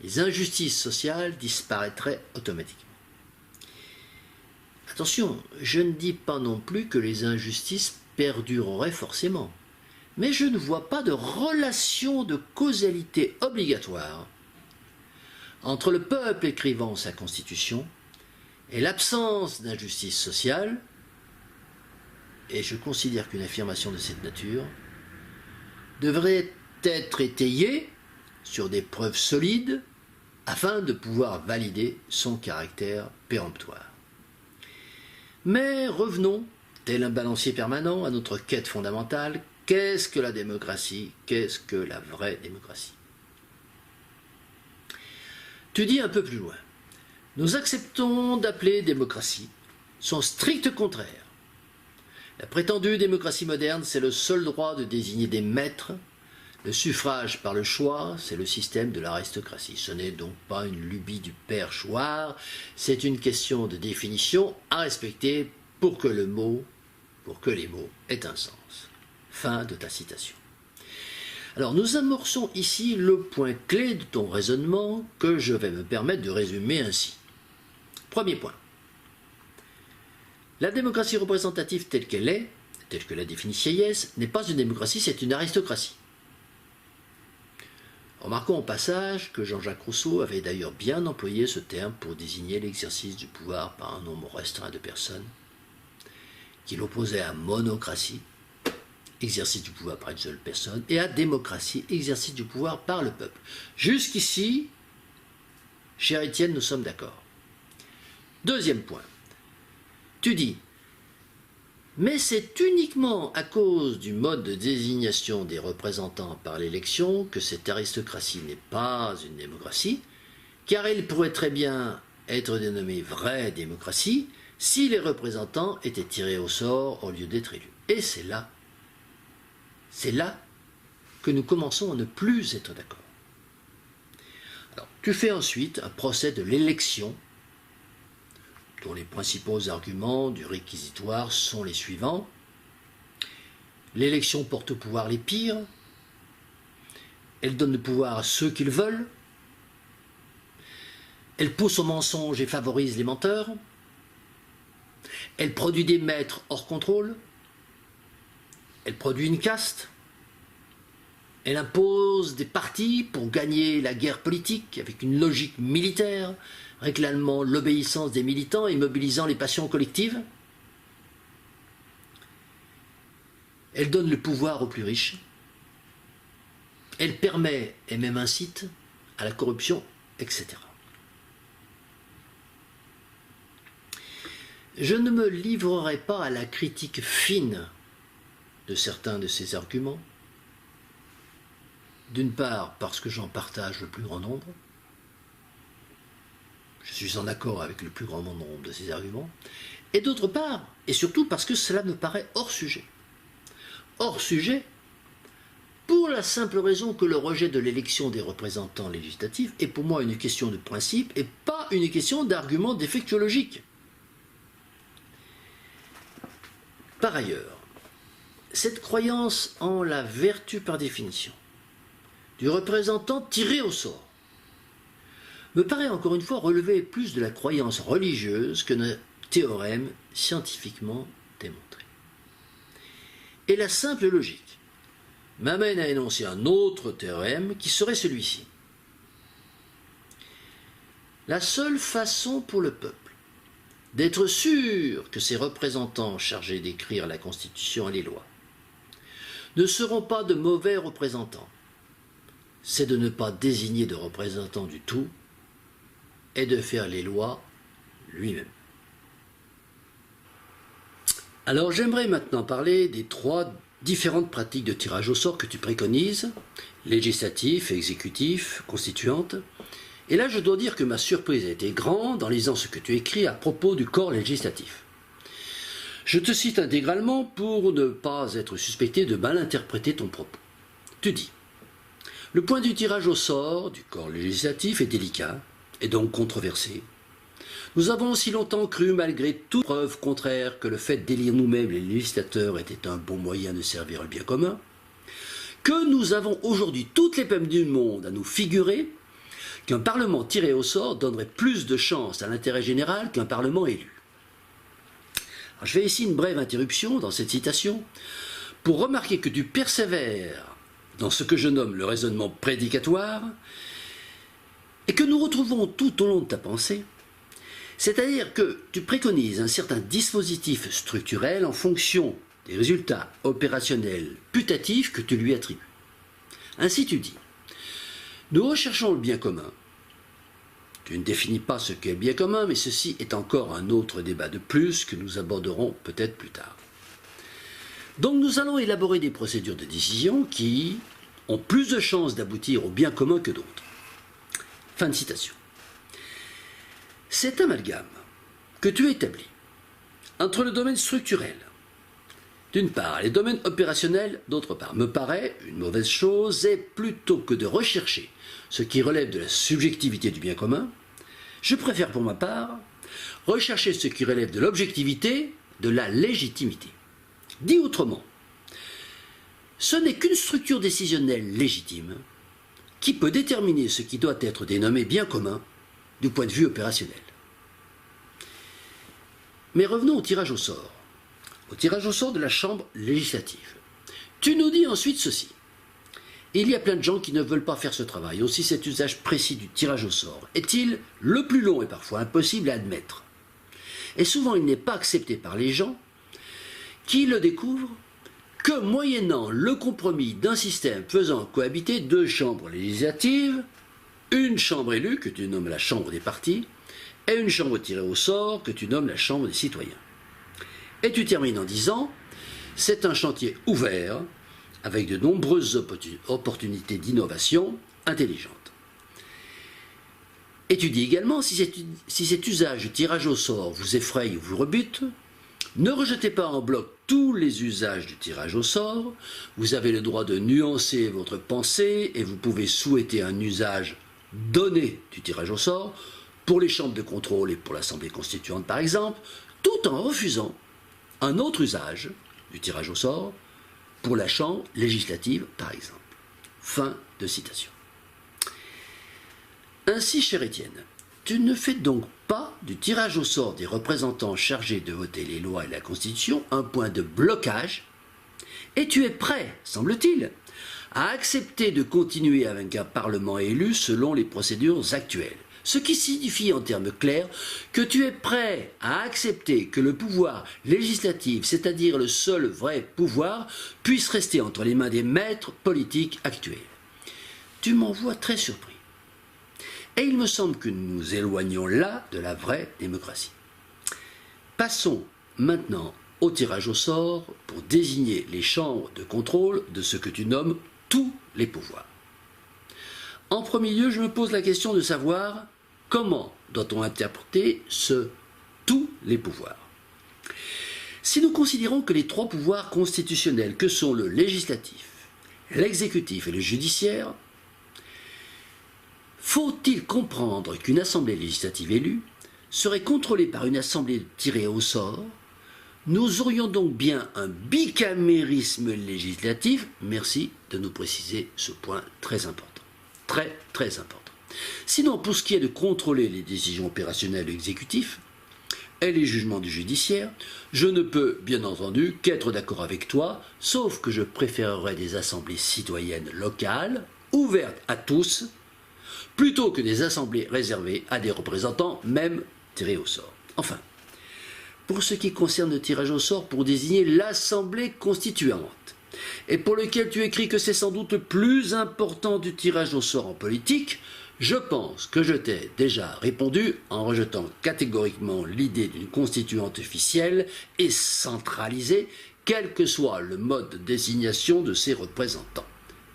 les injustices sociales disparaîtraient automatiquement. Attention, je ne dis pas non plus que les injustices perdureraient forcément, mais je ne vois pas de relation de causalité obligatoire entre le peuple écrivant sa constitution et l'absence d'injustice sociale, et je considère qu'une affirmation de cette nature devrait être étayée sur des preuves solides afin de pouvoir valider son caractère péremptoire. Mais revenons, tel un balancier permanent, à notre quête fondamentale. Qu'est-ce que la démocratie? Qu'est-ce que la vraie démocratie? Tu dis un peu plus loin. Nous acceptons d'appeler démocratie son strict contraire. La prétendue démocratie moderne, c'est le seul droit de désigner des maîtres. Le suffrage par le choix, c'est le système de l'aristocratie. Ce n'est donc pas une lubie du père Chouard, c'est une question de définition à respecter pour que les mots aient un sens. Fin de ta citation. Alors nous amorçons ici le point clé de ton raisonnement que je vais me permettre de résumer ainsi. Premier point. La démocratie représentative telle qu'elle est, telle que l'a définie Sieyès, n'est pas une démocratie, c'est une aristocratie. Remarquons au passage que Jean-Jacques Rousseau avait d'ailleurs bien employé ce terme pour désigner l'exercice du pouvoir par un nombre restreint de personnes, qu'il opposait à monocratie, exercice du pouvoir par une seule personne, et A, démocratie, exercice du pouvoir par le peuple. Jusqu'ici, cher Étienne, nous sommes d'accord. Deuxième point. Tu dis, mais c'est uniquement à cause du mode de désignation des représentants par l'élection que cette aristocratie n'est pas une démocratie, car elle pourrait très bien être dénommée vraie démocratie si les représentants étaient tirés au sort au lieu d'être élus. Et c'est là que nous commençons à ne plus être d'accord. Alors, tu fais ensuite un procès de l'élection, dont les principaux arguments du réquisitoire sont les suivants. L'élection porte au pouvoir les pires, elle donne le pouvoir à ceux qu'ils veulent, elle pousse au mensonge et favorise les menteurs, elle produit des maîtres hors contrôle, elle produit une caste, elle impose des partis pour gagner la guerre politique avec une logique militaire, réclamant l'obéissance des militants et mobilisant les passions collectives. Elle donne le pouvoir aux plus riches. Elle permet et même incite à la corruption, etc. Je ne me livrerai pas à la critique fine de certains de ces arguments, d'une part parce que j'en partage le plus grand nombre, je suis en accord avec le plus grand nombre de ces arguments, et d'autre part, et surtout parce que cela me paraît hors sujet. Hors sujet, pour la simple raison que le rejet de l'élection des représentants législatifs est pour moi une question de principe et pas une question d'argument défectuologique. Par ailleurs, cette croyance en la vertu par définition du représentant tiré au sort me paraît encore une fois relever plus de la croyance religieuse que d'un théorème scientifiquement démontré. Et la simple logique m'amène à énoncer un autre théorème qui serait celui-ci. La seule façon pour le peuple d'être sûr que ses représentants chargés d'écrire la Constitution et les lois ne seront pas de mauvais représentants, c'est de ne pas désigner de représentants du tout et de faire les lois lui-même. Alors j'aimerais maintenant parler des 3 différentes pratiques de tirage au sort que tu préconises, législatif, exécutif, constituante. Et là je dois dire que ma surprise a été grande en lisant ce que tu écris à propos du corps législatif. Je te cite intégralement pour ne pas être suspecté de mal interpréter ton propos. Tu dis: le point du tirage au sort du corps législatif est délicat et donc controversé. Nous avons aussi longtemps cru, malgré toute preuve contraire, que le fait d'élire nous-mêmes les législateurs était un bon moyen de servir le bien commun, que nous avons aujourd'hui toutes les peines du monde à nous figurer qu'un Parlement tiré au sort donnerait plus de chance à l'intérêt général qu'un Parlement élu. Alors, je fais ici une brève interruption dans cette citation pour remarquer que tu persévères dans ce que je nomme le raisonnement prédicatoire et que nous retrouvons tout au long de ta pensée, c'est-à-dire que tu préconises un certain dispositif structurel en fonction des résultats opérationnels putatifs que tu lui attribues. Ainsi tu dis: nous recherchons le bien commun. Tu ne définis pas ce qu'est le bien commun, mais ceci est encore un autre débat de plus que nous aborderons peut-être plus tard. Donc nous allons élaborer des procédures de décision qui ont plus de chances d'aboutir au bien commun que d'autres. Fin de citation. Cet amalgame que tu établis entre le domaine structurel, d'une part, et les domaines opérationnels, d'autre part, me paraît une mauvaise chose, et plutôt que de rechercher ce qui relève de la subjectivité du bien commun, je préfère pour ma part rechercher ce qui relève de l'objectivité, de la légitimité. Dit autrement, ce n'est qu'une structure décisionnelle légitime qui peut déterminer ce qui doit être dénommé bien commun du point de vue opérationnel. Mais revenons au tirage au sort de la Chambre législative. Tu nous dis ensuite ceci: il y a plein de gens qui ne veulent pas faire ce travail, aussi cet usage précis du tirage au sort est-il le plus long et parfois impossible à admettre. Et souvent il n'est pas accepté par les gens qui le découvrent que moyennant le compromis d'un système faisant cohabiter deux chambres législatives, une chambre élue que tu nommes la chambre des partis et une chambre tirée au sort que tu nommes la chambre des citoyens. Et tu termines en disant, c'est un chantier ouvert avec de nombreuses opportunités d'innovation intelligente. Et tu dis également, si cet usage du tirage au sort vous effraie ou vous rebute, ne rejetez pas en bloc tous les usages du tirage au sort, vous avez le droit de nuancer votre pensée et vous pouvez souhaiter un usage donné du tirage au sort pour les chambres de contrôle et pour l'Assemblée constituante par exemple, tout en refusant un autre usage du tirage au sort pour la chambre législative par exemple. Fin de citation. Ainsi, cher Étienne, tu ne fais donc pas du tirage au sort des représentants chargés de voter les lois et la Constitution un point de blocage, et tu es prêt, semble-t-il, à accepter de continuer avec un Parlement élu selon les procédures actuelles. Ce qui signifie en termes clairs que tu es prêt à accepter que le pouvoir législatif, c'est-à-dire le seul vrai pouvoir, puisse rester entre les mains des maîtres politiques actuels. Tu m'en vois très surpris. Et il me semble que nous nous éloignons là de la vraie démocratie. Passons maintenant au tirage au sort pour désigner les chambres de contrôle de ce que tu nommes tous les pouvoirs. En premier lieu, je me pose la question de savoir comment doit-on interpréter ce « tous les pouvoirs ». Si nous considérons que les trois pouvoirs constitutionnels que sont le législatif, l'exécutif et le judiciaire, faut-il comprendre qu'une assemblée législative élue serait contrôlée par une assemblée tirée au sort? Nous aurions donc bien un bicamérisme législatif. Merci de nous préciser ce point très important. Très, très important. Sinon, pour ce qui est de contrôler les décisions opérationnelles de l'exécutif et les jugements du judiciaire, je ne peux, bien entendu, qu'être d'accord avec toi, sauf que je préférerais des assemblées citoyennes locales, ouvertes à tous, plutôt que des assemblées réservées à des représentants, même tirés au sort. Enfin, pour ce qui concerne le tirage au sort pour désigner l'Assemblée constituante, et pour lequel tu écris que c'est sans doute le plus important du tirage au sort en politique, je pense que je t'ai déjà répondu en rejetant catégoriquement l'idée d'une constituante officielle et centralisée, quel que soit le mode de désignation de ses représentants.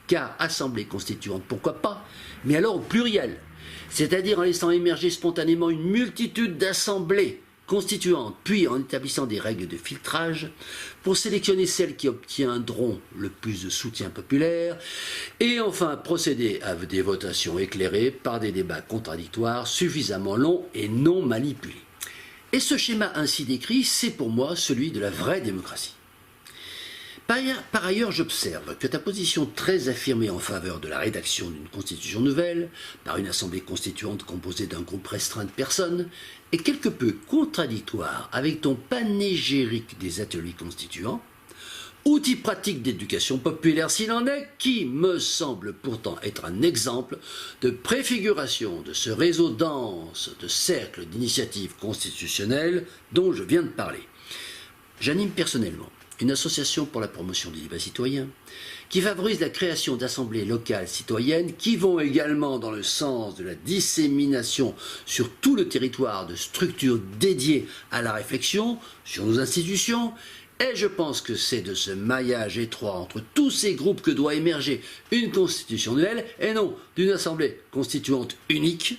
Car assemblée constituante, pourquoi pas, mais alors au pluriel, c'est-à-dire en laissant émerger spontanément une multitude d'assemblées constituantes, puis en établissant des règles de filtrage pour sélectionner celles qui obtiendront le plus de soutien populaire, et enfin procéder à des votations éclairées par des débats contradictoires suffisamment longs et non manipulés. Et ce schéma ainsi décrit, c'est pour moi celui de la vraie démocratie. Par ailleurs, j'observe que ta position très affirmée en faveur de la rédaction d'une constitution nouvelle, par une assemblée constituante composée d'un groupe restreint de personnes, est quelque peu contradictoire avec ton panégyrique des ateliers constituants, outil pratique d'éducation populaire s'il en est, qui me semble pourtant être un exemple de préfiguration de ce réseau dense de cercles d'initiatives constitutionnelles dont je viens de parler. J'anime personnellement une association pour la promotion du débat citoyen, qui favorise la création d'assemblées locales citoyennes qui vont également dans le sens de la dissémination sur tout le territoire de structures dédiées à la réflexion sur nos institutions, et je pense que c'est de ce maillage étroit entre tous ces groupes que doit émerger une constitution nouvelle, et non d'une assemblée constituante unique,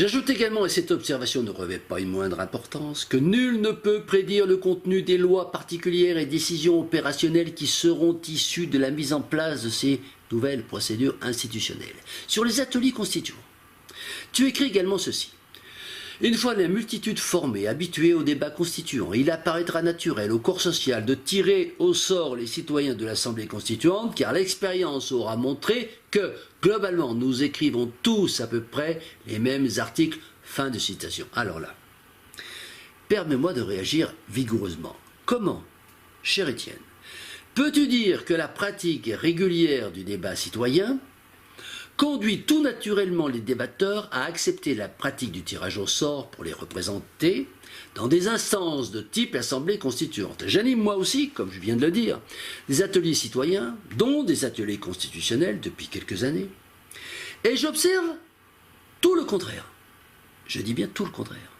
J'ajoute également, et cette observation ne revêt pas une moindre importance, que nul ne peut prédire le contenu des lois particulières et décisions opérationnelles qui seront issues de la mise en place de ces nouvelles procédures institutionnelles. Sur les ateliers constituants, tu écris également ceci. Une fois la multitude formée, habituée au débat constituant, il apparaîtra naturel au corps social de tirer au sort les citoyens de l'Assemblée constituante, car l'expérience aura montré que, globalement, nous écrivons tous à peu près les mêmes articles. Fin de citation. Alors là, permets-moi de réagir vigoureusement. Comment, cher Étienne, peux-tu dire que la pratique régulière du débat citoyen conduit tout naturellement les débatteurs à accepter la pratique du tirage au sort pour les représenter dans des instances de type Assemblée constituante. J'anime moi aussi, comme je viens de le dire, des ateliers citoyens, dont des ateliers constitutionnels depuis quelques années. Et j'observe tout le contraire. Je dis bien tout le contraire.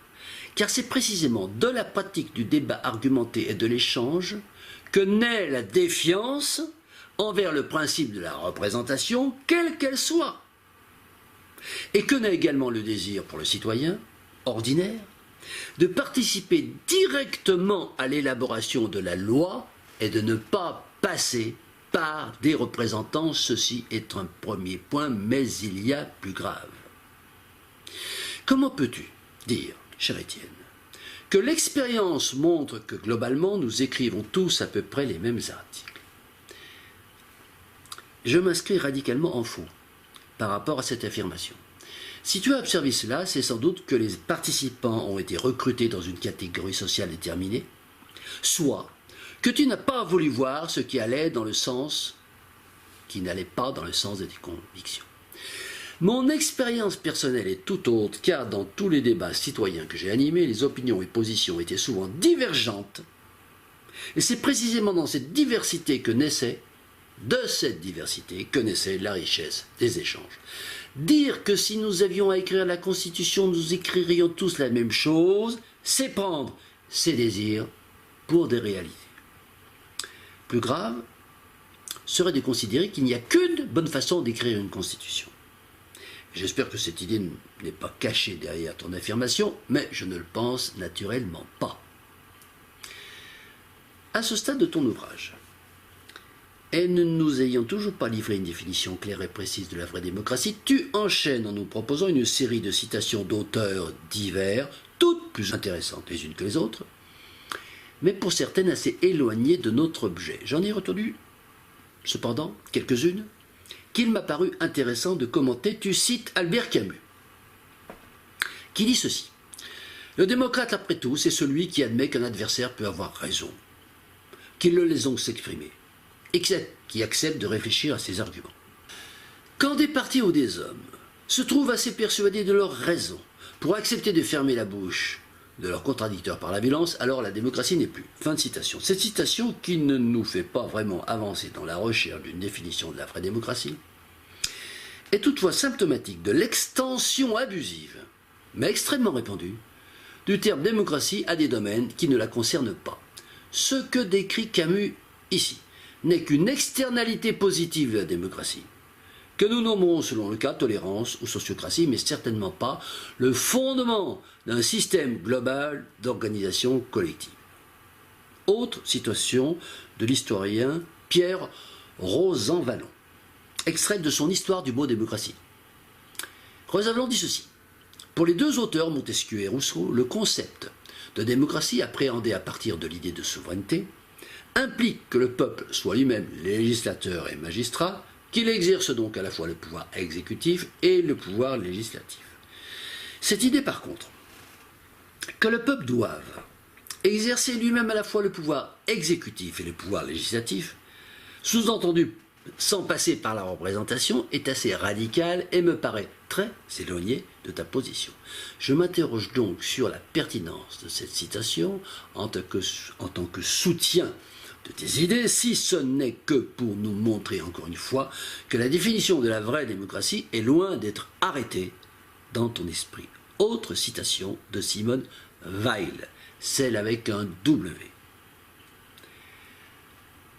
Car c'est précisément de la pratique du débat argumenté et de l'échange que naît la défiance envers le principe de la représentation, quelle qu'elle soit. Et que naît également le désir pour le citoyen, ordinaire, de participer directement à l'élaboration de la loi et de ne pas passer par des représentants. Ceci est un premier point, mais il y a plus grave. Comment peux-tu dire, cher Étienne, que l'expérience montre que globalement nous écrivons tous à peu près les mêmes articles? Je m'inscris radicalement en faux par rapport à cette affirmation. Si tu as observé cela, c'est sans doute que les participants ont été recrutés dans une catégorie sociale déterminée, soit que tu n'as pas voulu voir ce qui n'allait pas dans le sens de tes convictions. Mon expérience personnelle est tout autre, car dans tous les débats citoyens que j'ai animés, les opinions et positions étaient souvent divergentes, et c'est précisément dans cette diversité que naissait la richesse des échanges. Dire que si nous avions à écrire la Constitution, nous écririons tous la même chose, c'est prendre ses désirs pour des réalités. Plus grave serait de considérer qu'il n'y a qu'une bonne façon d'écrire une Constitution. J'espère que cette idée n'est pas cachée derrière ton affirmation, mais je ne le pense naturellement pas. À ce stade de ton ouvrage, et ne nous ayant toujours pas livré une définition claire et précise de la vraie démocratie, tu enchaînes en nous proposant une série de citations d'auteurs divers, toutes plus intéressantes les unes que les autres, mais pour certaines assez éloignées de notre objet. J'en ai retenu, cependant, quelques-unes, qu'il m'a paru intéressant de commenter. Tu cites Albert Camus, qui dit ceci: « Le démocrate, après tout, c'est celui qui admet qu'un adversaire peut avoir raison, qu'il le laisse donc s'exprimer, et qui accepte de réfléchir à ses arguments. Quand des partis ou des hommes se trouvent assez persuadés de leur raison pour accepter de fermer la bouche de leurs contradicteurs par la violence, alors la démocratie n'est plus. » Fin de citation. Cette citation, qui ne nous fait pas vraiment avancer dans la recherche d'une définition de la vraie démocratie, est toutefois symptomatique de l'extension abusive, mais extrêmement répandue, du terme démocratie à des domaines qui ne la concernent pas. Ce que décrit Camus ici n'est qu'une externalité positive de la démocratie, que nous nommerons selon le cas tolérance ou sociocratie, mais certainement pas le fondement d'un système global d'organisation collective. Autre citation de l'historien Pierre Rosanvallon, extraite de son Histoire du mot démocratie. Rosanvallon dit ceci: « Pour les deux auteurs, Montesquieu et Rousseau, le concept de démocratie appréhendé à partir de l'idée de souveraineté implique que le peuple soit lui-même législateur et magistrat, qu'il exerce donc à la fois le pouvoir exécutif et le pouvoir législatif. Cette idée, par contre, que le peuple doive exercer lui-même à la fois le pouvoir exécutif et le pouvoir législatif, sous-entendu sans passer par la représentation, est assez radicale et me paraît très éloignée de ta position. Je m'interroge donc sur la pertinence de cette citation en tant que soutien de tes idées, si ce n'est que pour nous montrer encore une fois que la définition de la vraie démocratie est loin d'être arrêtée dans ton esprit. » Autre citation de Simone Weil, celle avec un W.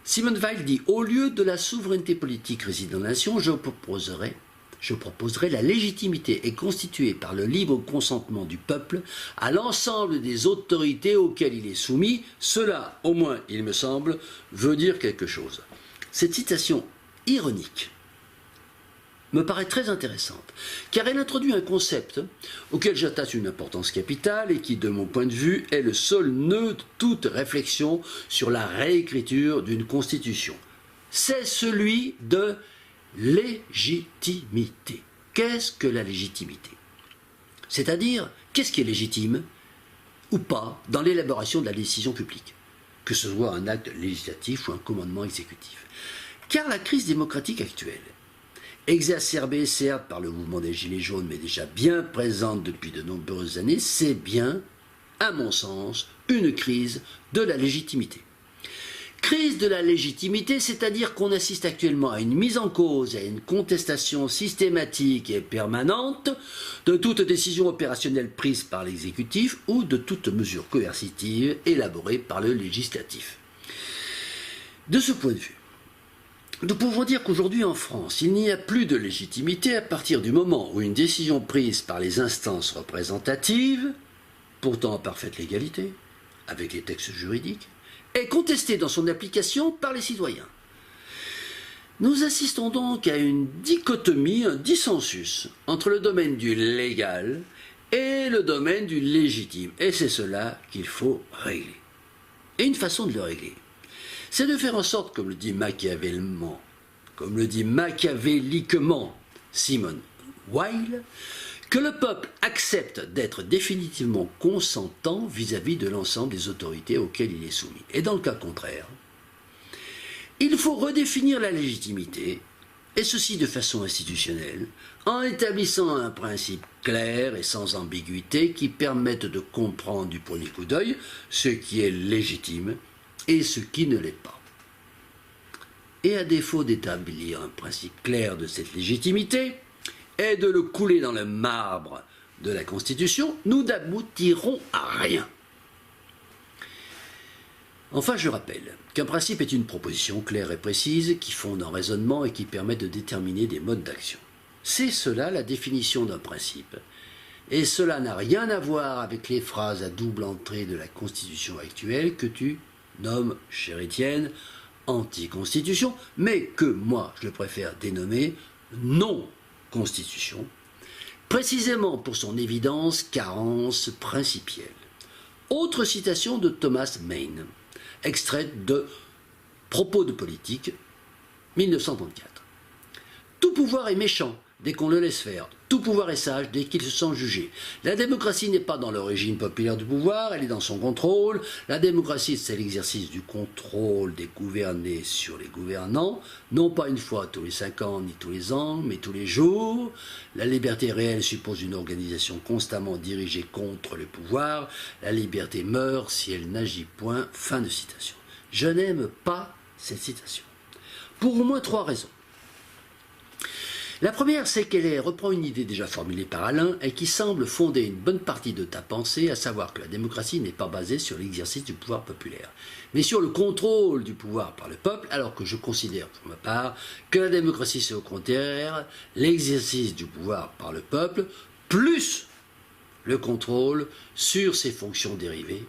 Simone Weil dit: « Au lieu de la souveraineté politique résidant dans la nation, je proposerai la légitimité est constituée par le libre consentement du peuple à l'ensemble des autorités auxquelles il est soumis. Cela, au moins, il me semble, veut dire quelque chose. » Cette citation ironique me paraît très intéressante, car elle introduit un concept auquel j'attache une importance capitale et qui, de mon point de vue, est le seul nœud de toute réflexion sur la réécriture d'une constitution. C'est celui de légitimité. Qu'est-ce que la légitimité? C'est-à-dire, qu'est-ce qui est légitime ou pas dans l'élaboration de la décision publique, que ce soit un acte législatif ou un commandement exécutif. Car la crise démocratique actuelle exacerbée certes par le mouvement des Gilets jaunes, mais déjà bien présente depuis de nombreuses années, c'est bien, à mon sens, une crise de la légitimité. Crise de la légitimité, c'est-à-dire qu'on assiste actuellement à une mise en cause et à une contestation systématique et permanente de toute décision opérationnelle prise par l'exécutif ou de toute mesure coercitive élaborée par le législatif. De ce point de vue, nous pouvons dire qu'aujourd'hui en France, il n'y a plus de légitimité à partir du moment où une décision prise par les instances représentatives, pourtant en parfaite légalité, avec les textes juridiques, est contestée dans son application par les citoyens. Nous assistons donc à une dichotomie, un dissensus entre le domaine du légal et le domaine du légitime. Et c'est cela qu'il faut régler. Et une façon de le régler, c'est de faire en sorte, comme le dit machiavéliquement Simone Weil, que le peuple accepte d'être définitivement consentant vis-à-vis de l'ensemble des autorités auxquelles il est soumis. Et dans le cas contraire, il faut redéfinir la légitimité, et ceci de façon institutionnelle, en établissant un principe clair et sans ambiguïté qui permette de comprendre du premier coup d'œil ce qui est légitime et ce qui ne l'est pas. Et à défaut d'établir un principe clair de cette légitimité, et de le couler dans le marbre de la Constitution, nous n'aboutirons à rien. Enfin, je rappelle qu'un principe est une proposition claire et précise qui fonde un raisonnement et qui permet de déterminer des modes d'action. C'est cela la définition d'un principe. Et cela n'a rien à voir avec les phrases à double entrée de la Constitution actuelle que tu nommes, chère Étienne, anti-constitution, mais que moi je préfère dénommer non-constitution, précisément pour son évidence carence principielle. Autre citation de Thomas Paine, extraite de Propos de politique, 1934. Tout pouvoir est méchant dès qu'on le laisse faire. Tout pouvoir est sage dès qu'il se sent jugé. La démocratie n'est pas dans le régime populaire du pouvoir, elle est dans son contrôle. La démocratie, c'est l'exercice du contrôle des gouvernés sur les gouvernants, non pas une fois tous les 5 ans ni tous les ans, mais tous les jours. La liberté réelle suppose une organisation constamment dirigée contre le pouvoir. La liberté meurt si elle n'agit point. Fin de citation. Je n'aime pas cette citation, pour au moins 3 raisons. La première, c'est qu'elle reprend une idée déjà formulée par Alain et qui semble fonder une bonne partie de ta pensée, à savoir que la démocratie n'est pas basée sur l'exercice du pouvoir populaire, mais sur le contrôle du pouvoir par le peuple, alors que je considère pour ma part que la démocratie, c'est au contraire l'exercice du pouvoir par le peuple, plus le contrôle sur ses fonctions dérivées,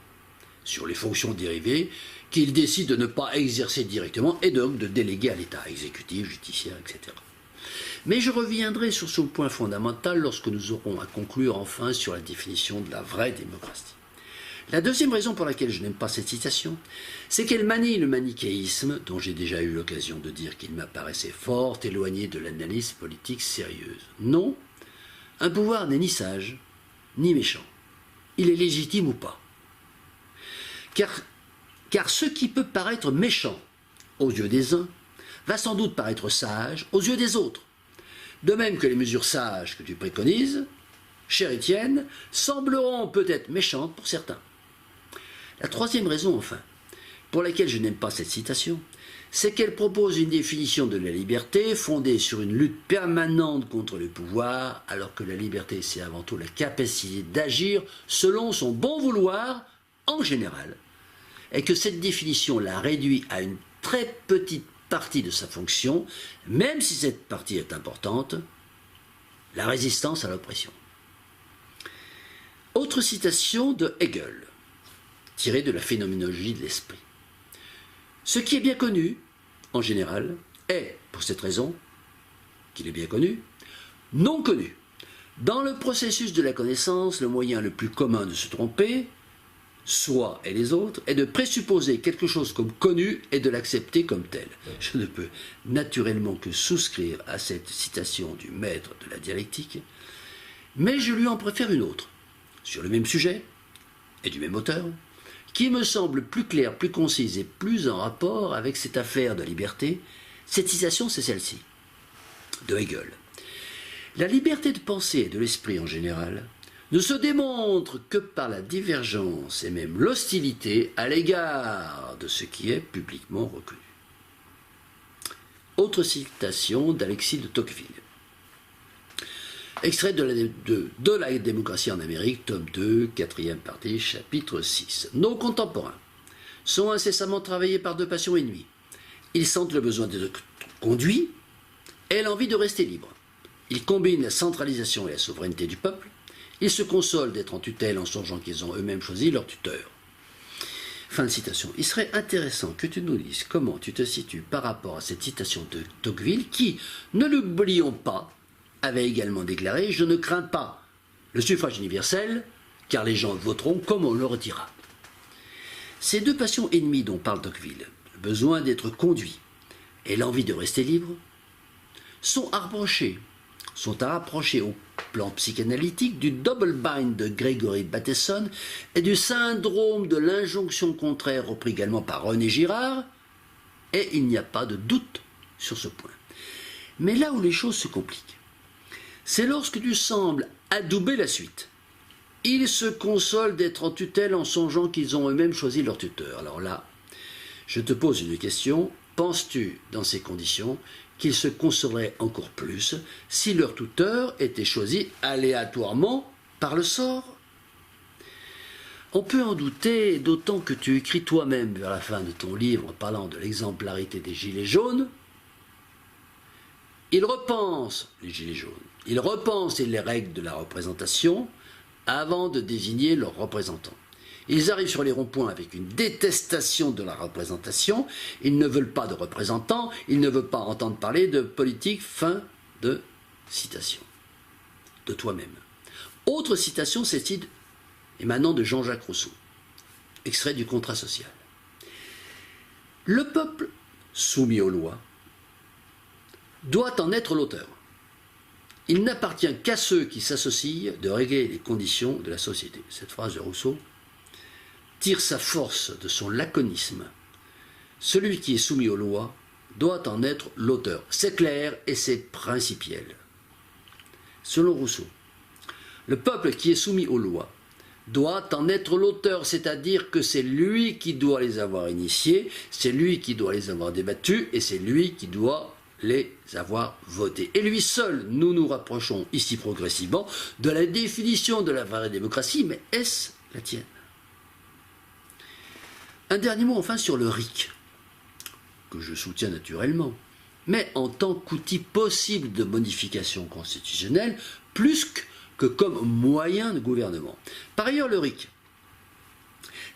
sur les fonctions dérivées qu'il décide de ne pas exercer directement et donc de déléguer à l'État exécutif, judiciaire, etc. Mais je reviendrai sur ce point fondamental lorsque nous aurons à conclure enfin sur la définition de la vraie démocratie. La deuxième raison pour laquelle je n'aime pas cette citation, c'est qu'elle manie le manichéisme, dont j'ai déjà eu l'occasion de dire qu'il m'apparaissait fort éloigné de l'analyse politique sérieuse. Non, un pouvoir n'est ni sage, ni méchant. Il est légitime ou pas. Car ce qui peut paraître méchant aux yeux des uns, va sans doute paraître sage aux yeux des autres. De même que les mesures sages que tu préconises, cher Étienne, sembleront peut-être méchantes pour certains. La troisième raison, enfin, pour laquelle je n'aime pas cette citation, c'est qu'elle propose une définition de la liberté fondée sur une lutte permanente contre le pouvoir, alors que la liberté, c'est avant tout la capacité d'agir selon son bon vouloir, en général, et que cette définition la réduit à une très petite partie de sa fonction, même si cette partie est importante, la résistance à l'oppression. Autre citation de Hegel, tirée de la phénoménologie de l'esprit. Ce qui est bien connu, en général, est, pour cette raison qu'il est bien connu, non connu. Dans le processus de la connaissance, le moyen le plus commun de se tromper, soi et les autres, est de présupposer quelque chose comme connu et de l'accepter comme tel. Je ne peux naturellement que souscrire à cette citation du maître de la dialectique, mais je lui en préfère une autre, sur le même sujet, et du même auteur, qui me semble plus claire, plus concise et plus en rapport avec cette affaire de liberté. Cette citation, c'est celle-ci. de Hegel. La liberté de pensée et de l'esprit en général ne se démontre que par la divergence et même l'hostilité à l'égard de ce qui est publiquement reconnu. Autre citation d'Alexis de Tocqueville. Extrait de la démocratie en Amérique, tome 2, 4e partie, chapitre 6. Nos contemporains sont incessamment travaillés par deux passions ennemies. Ils sentent le besoin d'être conduits et l'envie de rester libres. Ils combinent la centralisation et la souveraineté du peuple. Ils se consolent d'être en tutelle en songeant qu'ils ont eux-mêmes choisi leur tuteur. Fin de citation. Il serait intéressant que tu nous dises comment tu te situes par rapport à cette citation de Tocqueville qui, ne l'oublions pas, avait également déclaré « Je ne crains pas le suffrage universel, car les gens voteront comme on leur dira ». Ces deux passions ennemies dont parle Tocqueville, le besoin d'être conduit et l'envie de rester libre, sont à rapprocher au plan psychanalytique du double bind de Gregory Bateson et du syndrome de l'injonction contraire repris également par René Girard, et il n'y a pas de doute sur ce point. Mais là où les choses se compliquent, c'est lorsque tu sembles adouber la suite. Ils se consolent d'être en tutelle en songeant qu'ils ont eux-mêmes choisi leur tuteur. Alors là, je te pose une question. Penses-tu, dans ces conditions, qu'ils se consoleraient encore plus si leur tuteur était choisi aléatoirement par le sort? On peut en douter, d'autant que tu écris toi-même vers la fin de ton livre en parlant de l'exemplarité des Gilets jaunes. Ils repensent, les Gilets jaunes, ils repensent les règles de la représentation avant de désigner leurs représentants. Ils arrivent sur les ronds-points avec une détestation de la représentation, ils ne veulent pas de représentants, ils ne veulent pas entendre parler de politique, fin de citation. De toi-même. Autre citation, c'est émanant de Jean-Jacques Rousseau, extrait du Contrat social. Le peuple, soumis aux lois, doit en être l'auteur. Il n'appartient qu'à ceux qui s'associent de régler les conditions de la société. Cette phrase de Rousseau tire sa force de son laconisme. Celui qui est soumis aux lois doit en être l'auteur. C'est clair et c'est principiel. Selon Rousseau, le peuple qui est soumis aux lois doit en être l'auteur, c'est-à-dire que c'est lui qui doit les avoir initiés, c'est lui qui doit les avoir débattus et c'est lui qui doit les avoir votés. Et lui seul, nous nous rapprochons ici progressivement de la définition de la vraie démocratie, mais est-ce la tienne? Un dernier mot enfin sur le RIC, que je soutiens naturellement, mais en tant qu'outil possible de modification constitutionnelle, plus que comme moyen de gouvernement. Par ailleurs, le RIC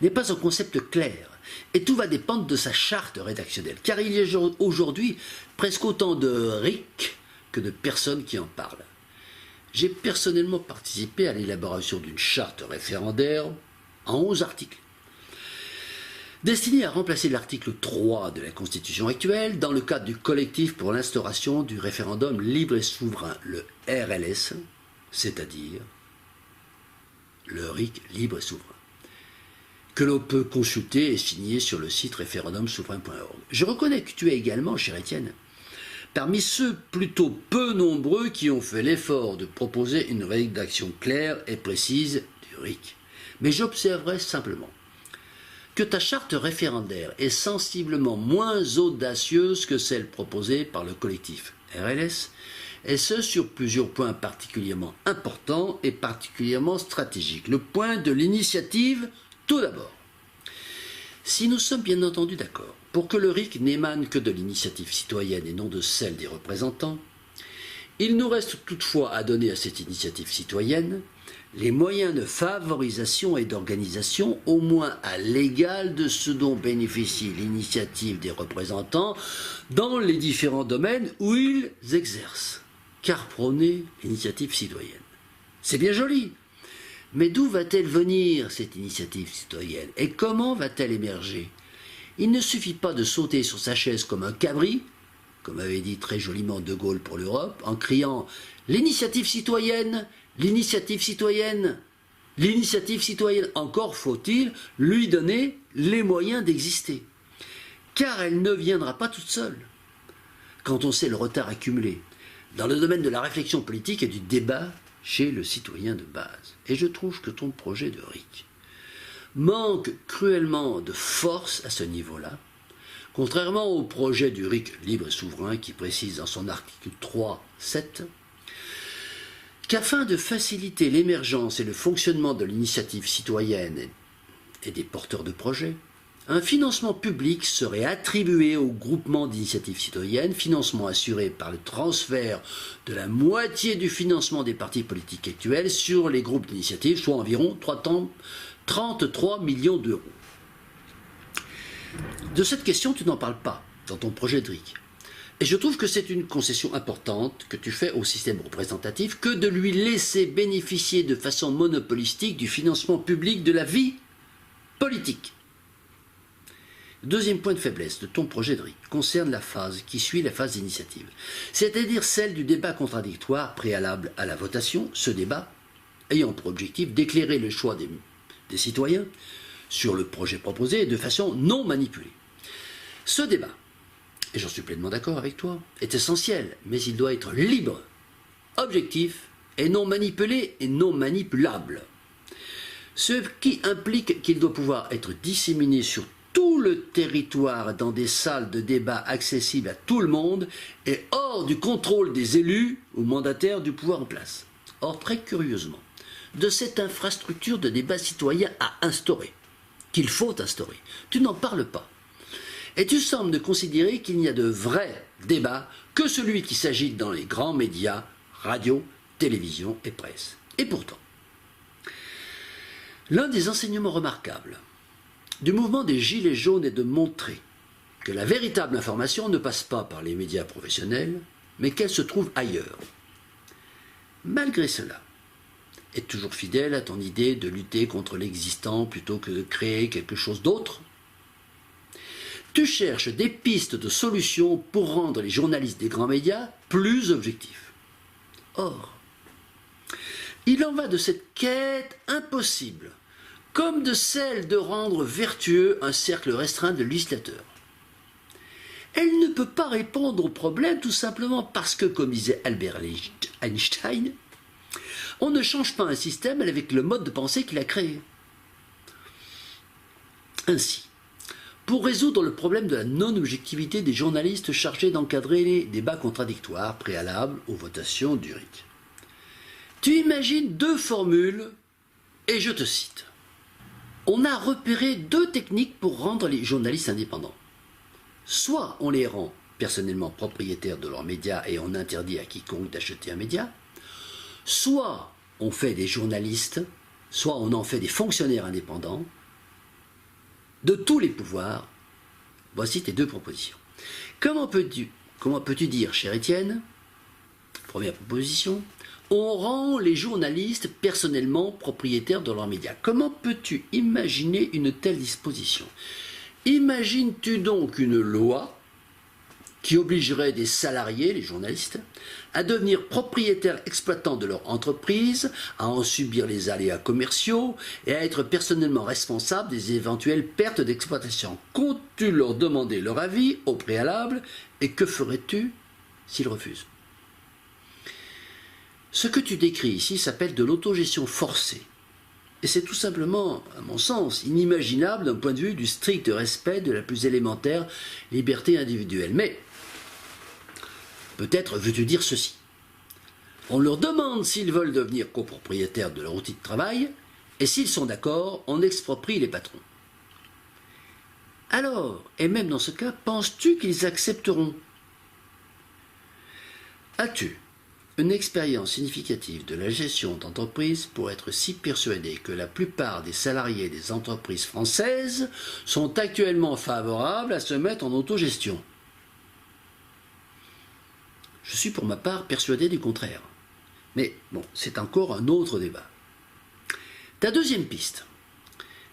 n'est pas un concept clair, et tout va dépendre de sa charte rédactionnelle, car il y a aujourd'hui presque autant de RIC que de personnes qui en parlent. J'ai personnellement participé à l'élaboration d'une charte référendaire en 11 articles, destinée à remplacer l'article 3 de la Constitution actuelle dans le cadre du collectif pour l'instauration du référendum libre et souverain, le RLS, c'est-à-dire le RIC libre et souverain, que l'on peut consulter et signer sur le site référendumsouverain.org. Je reconnais que tu es également, cher Étienne, parmi ceux plutôt peu nombreux qui ont fait l'effort de proposer une rédaction claire et précise du RIC. Mais j'observerai simplement que ta charte référendaire est sensiblement moins audacieuse que celle proposée par le collectif RLS, et ce sur plusieurs points particulièrement importants et particulièrement stratégiques. Le point de l'initiative, tout d'abord. Si nous sommes bien entendu d'accord pour que le RIC n'émane que de l'initiative citoyenne et non de celle des représentants, il nous reste toutefois à donner à cette initiative citoyenne les moyens de favorisation et d'organisation au moins à l'égal de ce dont bénéficie l'initiative des représentants dans les différents domaines où ils exercent. Car prôner l'initiative citoyenne, c'est bien joli, mais d'où va-t-elle venir cette initiative citoyenne et comment va-t-elle émerger? Il ne suffit pas de sauter sur sa chaise comme un cabri, comme avait dit très joliment De Gaulle pour l'Europe, en criant « l'initiative citoyenne ». L'initiative citoyenne, encore faut-il lui donner les moyens d'exister. Car elle ne viendra pas toute seule. Quand on sait le retard accumulé dans le domaine de la réflexion politique et du débat chez le citoyen de base. Et je trouve que ton projet de RIC manque cruellement de force à ce niveau-là, contrairement au projet du RIC libre et souverain qui précise dans son article 3.7 qu'afin de faciliter l'émergence et le fonctionnement de l'initiative citoyenne et des porteurs de projets, un financement public serait attribué au groupement d'initiatives citoyennes, financement assuré par le transfert de la moitié du financement des partis politiques actuels sur les groupes d'initiatives, soit environ 33 millions d'euros. De cette question, tu n'en parles pas dans ton projet de RIC. Et je trouve que c'est une concession importante que tu fais au système représentatif que de lui laisser bénéficier de façon monopolistique du financement public de la vie politique. Deuxième point de faiblesse de ton projet de RIC concerne la phase qui suit la phase d'initiative, c'est-à-dire celle du débat contradictoire préalable à la votation, ce débat ayant pour objectif d'éclairer le choix des citoyens sur le projet proposé de façon non manipulée. Ce débat, et j'en suis pleinement d'accord avec toi, est essentiel, mais il doit être libre, objectif et non manipulé et non manipulable. Ce qui implique qu'il doit pouvoir être disséminé sur tout le territoire dans des salles de débat accessibles à tout le monde et hors du contrôle des élus ou mandataires du pouvoir en place. Or, très curieusement, de cette infrastructure de débat citoyen à instaurer, qu'il faut instaurer, tu n'en parles pas. Et tu sembles de considérer qu'il n'y a de vrai débat que celui qui s'agite dans les grands médias, radio, télévision et presse. Et pourtant, l'un des enseignements remarquables du mouvement des Gilets jaunes est de montrer que la véritable information ne passe pas par les médias professionnels, mais qu'elle se trouve ailleurs. Malgré cela, es-tu toujours fidèle à ton idée de lutter contre l'existant plutôt que de créer quelque chose d'autre? Tu cherches des pistes de solutions pour rendre les journalistes des grands médias plus objectifs. Or, il en va de cette quête impossible, comme de celle de rendre vertueux un cercle restreint de législateurs. Elle ne peut pas répondre au problème tout simplement parce que, comme disait Albert Einstein, on ne change pas un système avec le mode de pensée qu'il a créé. Ainsi, pour résoudre le problème de la non-objectivité des journalistes chargés d'encadrer les débats contradictoires préalables aux votations du RIC, tu imagines deux formules, et je te cite. On a repéré deux techniques pour rendre les journalistes indépendants. Soit on les rend personnellement propriétaires de leurs médias et on interdit à quiconque d'acheter un média, soit on fait des journalistes, soit on en fait des fonctionnaires indépendants de tous les pouvoirs. Voici tes deux propositions. Comment peux-tu dire, cher Étienne, première proposition, on rend les journalistes personnellement propriétaires de leurs médias. Comment peux-tu imaginer une telle disposition? Imagines-tu donc une loi qui obligerait des salariés, les journalistes, à devenir propriétaires exploitants de leur entreprise, à en subir les aléas commerciaux et à être personnellement responsables des éventuelles pertes d'exploitation? Comptes-tu leur demander leur avis au préalable et que ferais-tu s'ils refusent? Ce que tu décris ici s'appelle de l'autogestion forcée. Et c'est tout simplement, à mon sens, inimaginable d'un point de vue du strict respect de la plus élémentaire liberté individuelle. Mais, peut-être veux-tu dire ceci. On leur demande s'ils veulent devenir copropriétaires de leur outil de travail, et s'ils sont d'accord, on exproprie les patrons. Alors, et même dans ce cas, penses-tu qu'ils accepteront? As-tu une expérience significative de la gestion d'entreprise pour être si persuadé que la plupart des salariés des entreprises françaises sont actuellement favorables à se mettre en autogestion? Je suis pour ma part persuadé du contraire. Mais bon, c'est encore un autre débat. Ta deuxième piste,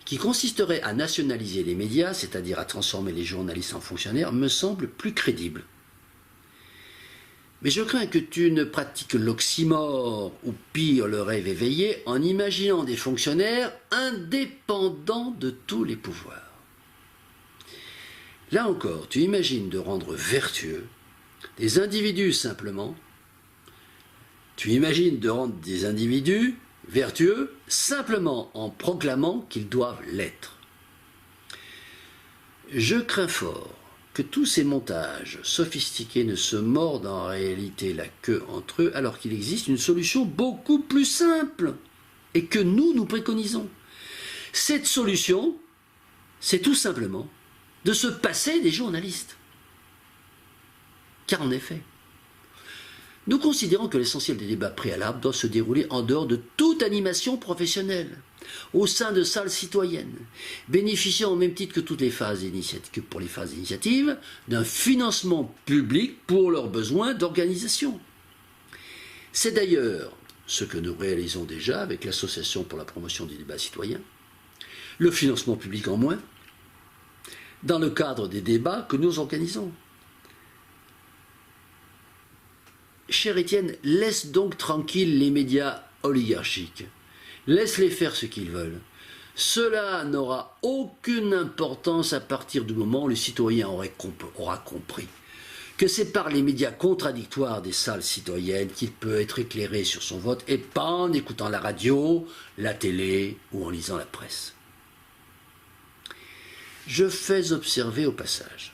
qui consisterait à nationaliser les médias, c'est-à-dire à transformer les journalistes en fonctionnaires, me semble plus crédible. Mais je crains que tu ne pratiques l'oxymore, ou pire le rêve éveillé, en imaginant des fonctionnaires indépendants de tous les pouvoirs. Là encore, tu imagines de rendre vertueux des individus simplement, Tu imagines de rendre des individus vertueux simplement en proclamant qu'ils doivent l'être. Je crains fort que tous ces montages sophistiqués ne se mordent en réalité la queue entre eux, alors qu'il existe une solution beaucoup plus simple et que nous préconisons. Cette solution, c'est tout simplement de se passer des journalistes. Car en effet, nous considérons que l'essentiel des débats préalables doit se dérouler en dehors de toute animation professionnelle, au sein de salles citoyennes, bénéficiant au même titre que toutes les phases pour les phases d'initiative, d'un financement public pour leurs besoins d'organisation. C'est d'ailleurs ce que nous réalisons déjà avec l'Association pour la promotion du débat citoyen, le financement public en moins, dans le cadre des débats que nous organisons. Cher Étienne, laisse donc tranquille les médias oligarchiques. Laisse-les faire ce qu'ils veulent. Cela n'aura aucune importance à partir du moment où le citoyen aura compris que c'est par les médias contradictoires des salles citoyennes qu'il peut être éclairé sur son vote et pas en écoutant la radio, la télé ou en lisant la presse. Je fais observer au passage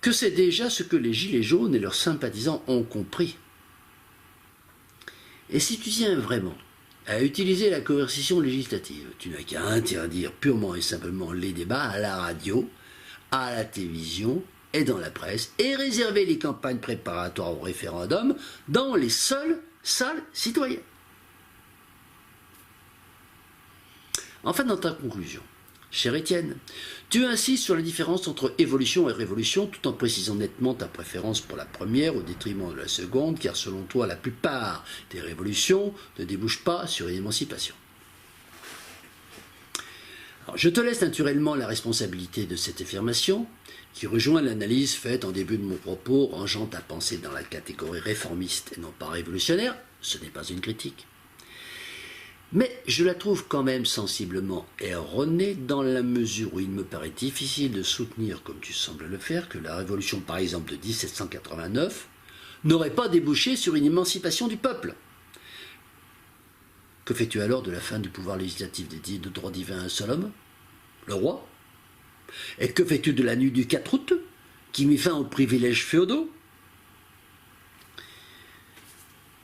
que c'est déjà ce que les Gilets jaunes et leurs sympathisants ont compris. Et si tu tiens vraiment à utiliser la coercition législative, tu n'as qu'à interdire purement et simplement les débats à la radio, à la télévision et dans la presse, et réserver les campagnes préparatoires au référendum dans les seules salles citoyennes. Enfin, dans ta conclusion, cher Étienne, tu insistes sur la différence entre évolution et révolution tout en précisant nettement ta préférence pour la première au détriment de la seconde, car selon toi, la plupart des révolutions ne débouchent pas sur une émancipation. Alors, je te laisse naturellement la responsabilité de cette affirmation, qui rejoint l'analyse faite en début de mon propos, rangeant ta pensée dans la catégorie réformiste et non pas révolutionnaire. Ce n'est pas une critique. Mais je la trouve quand même sensiblement erronée dans la mesure où il me paraît difficile de soutenir, comme tu sembles le faire, que la révolution par exemple de 1789 n'aurait pas débouché sur une émancipation du peuple. Que fais-tu alors de la fin du pouvoir législatif dédié de droit divin à un seul homme, le roi? Et que fais-tu de la nuit du 4 août, qui mit fin aux privilèges féodaux?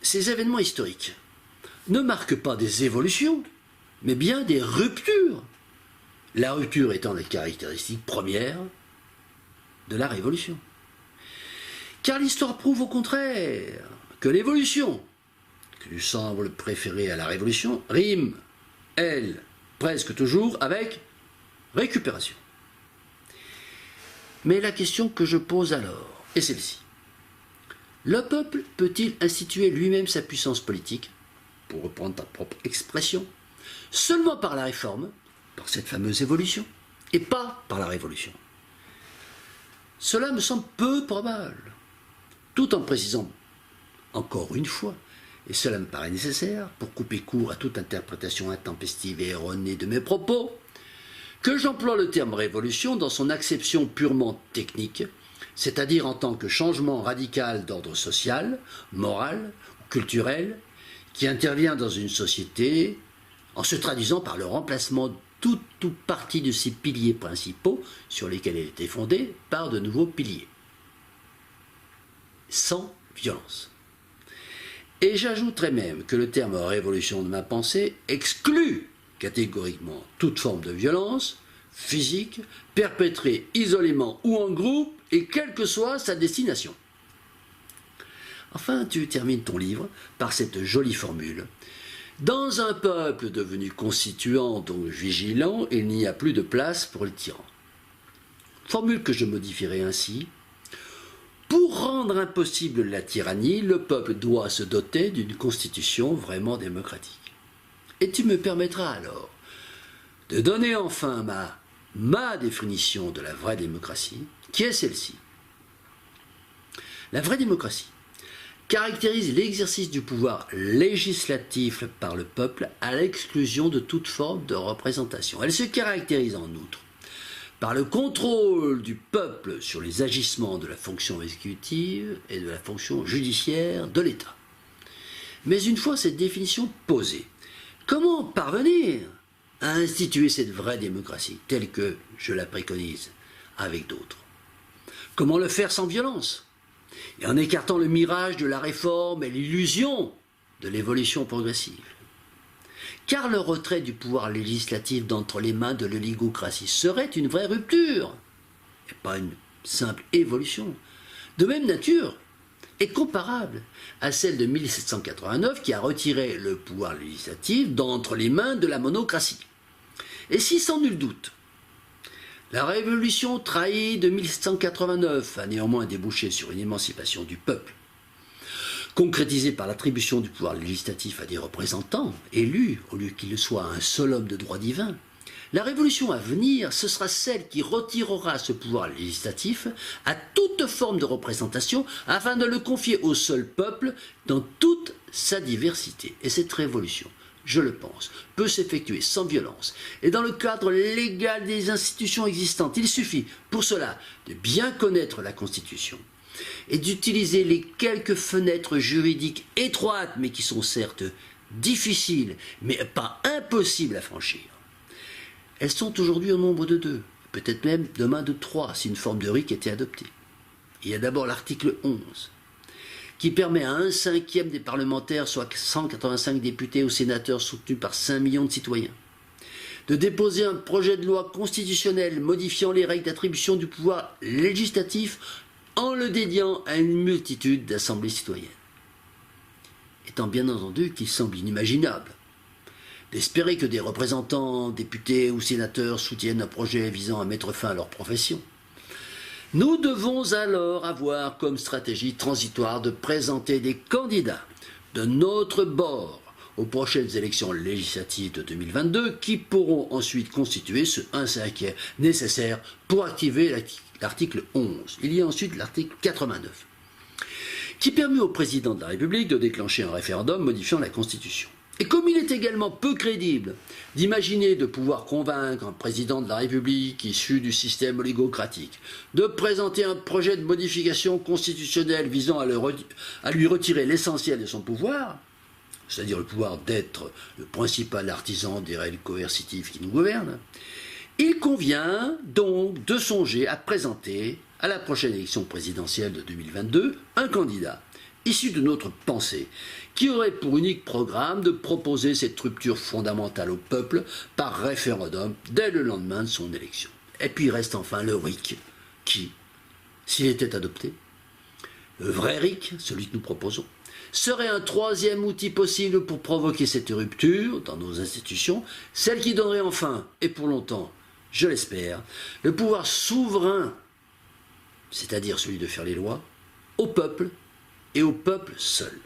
Ces événements historiques ne marquent pas des évolutions, mais bien des ruptures. La rupture étant la caractéristique première de la révolution. Car l'histoire prouve au contraire que l'évolution, que tu sembles préférer à la révolution, rime, elle, presque toujours avec récupération. Mais la question que je pose alors est celle-ci. Le peuple peut-il instituer lui-même sa puissance politique, pour reprendre ta propre expression, seulement par la réforme, par cette fameuse évolution, et pas par la révolution? Cela me semble peu probable, tout en précisant encore une fois, et cela me paraît nécessaire pour couper court à toute interprétation intempestive et erronée de mes propos, que j'emploie le terme révolution dans son acception purement technique, c'est-à-dire en tant que changement radical d'ordre social, moral ou culturel, qui intervient dans une société en se traduisant par le remplacement de toute ou partie de ses piliers principaux sur lesquels elle était fondée par de nouveaux piliers, sans violence. Et j'ajouterais même que le terme révolution de ma pensée exclut catégoriquement toute forme de violence physique, perpétrée isolément ou en groupe, et quelle que soit sa destination. Enfin, tu termines ton livre par cette jolie formule. Dans un peuple devenu constituant, donc vigilant, il n'y a plus de place pour le tyran. Formule que je modifierai ainsi. Pour rendre impossible la tyrannie, le peuple doit se doter d'une constitution vraiment démocratique. Et tu me permettras alors de donner enfin ma définition de la vraie démocratie, qui est celle-ci. La vraie démocratie caractérise l'exercice du pouvoir législatif par le peuple à l'exclusion de toute forme de représentation. Elle se caractérise en outre par le contrôle du peuple sur les agissements de la fonction exécutive et de la fonction judiciaire de l'État. Mais une fois cette définition posée, comment parvenir à instituer cette vraie démocratie telle que je la préconise avec d'autres? Comment le faire sans violence et en écartant le mirage de la réforme et l'illusion de l'évolution progressive? Car le retrait du pouvoir législatif d'entre les mains de l'oligocratie serait une vraie rupture, et pas une simple évolution, de même nature et comparable à celle de 1789 qui a retiré le pouvoir législatif d'entre les mains de la monocratie. Et si sans nul doute, la révolution trahie de 1789 a néanmoins débouché sur une émancipation du peuple, concrétisée par l'attribution du pouvoir législatif à des représentants élus au lieu qu'il soit un seul homme de droit divin, la révolution à venir, ce sera celle qui retirera ce pouvoir législatif à toute forme de représentation afin de le confier au seul peuple dans toute sa diversité. Et cette révolution, je le pense, peut s'effectuer sans violence et dans le cadre légal des institutions existantes. Il suffit pour cela de bien connaître la Constitution et d'utiliser les quelques fenêtres juridiques étroites, mais qui sont certes difficiles, mais pas impossibles à franchir. Elles sont aujourd'hui au nombre de 2, peut-être même demain de 3, si une forme de RIC était adoptée. Il y a d'abord l'article 11, qui permet à 1/5 des parlementaires, soit 185 députés ou sénateurs soutenus par 5 millions de citoyens, de déposer un projet de loi constitutionnelle modifiant les règles d'attribution du pouvoir législatif en le dédiant à une multitude d'assemblées citoyennes. Étant bien entendu qu'il semble inimaginable d'espérer que des représentants, députés ou sénateurs soutiennent un projet visant à mettre fin à leur profession. Nous devons alors avoir comme stratégie transitoire de présenter des candidats de notre bord aux prochaines élections législatives de 2022 qui pourront ensuite constituer ce 1/5 nécessaire pour activer l'article 11. Il y a ensuite l'article 89 qui permet au président de la République de déclencher un référendum modifiant la Constitution. Et comme il est également peu crédible d'imaginer de pouvoir convaincre un président de la République issu du système oligocratique de présenter un projet de modification constitutionnelle visant à lui retirer l'essentiel de son pouvoir, c'est-à-dire le pouvoir d'être le principal artisan des règles coercitives qui nous gouvernent, il convient donc de songer à présenter à la prochaine élection présidentielle de 2022 un candidat issu de notre pensée, qui aurait pour unique programme de proposer cette rupture fondamentale au peuple par référendum dès le lendemain de son élection. Et puis reste enfin le RIC, qui, s'il était adopté, le vrai RIC, celui que nous proposons, serait un troisième outil possible pour provoquer cette rupture dans nos institutions, celle qui donnerait enfin, et pour longtemps, je l'espère, le pouvoir souverain, c'est-à-dire celui de faire les lois, au peuple et au peuple seul.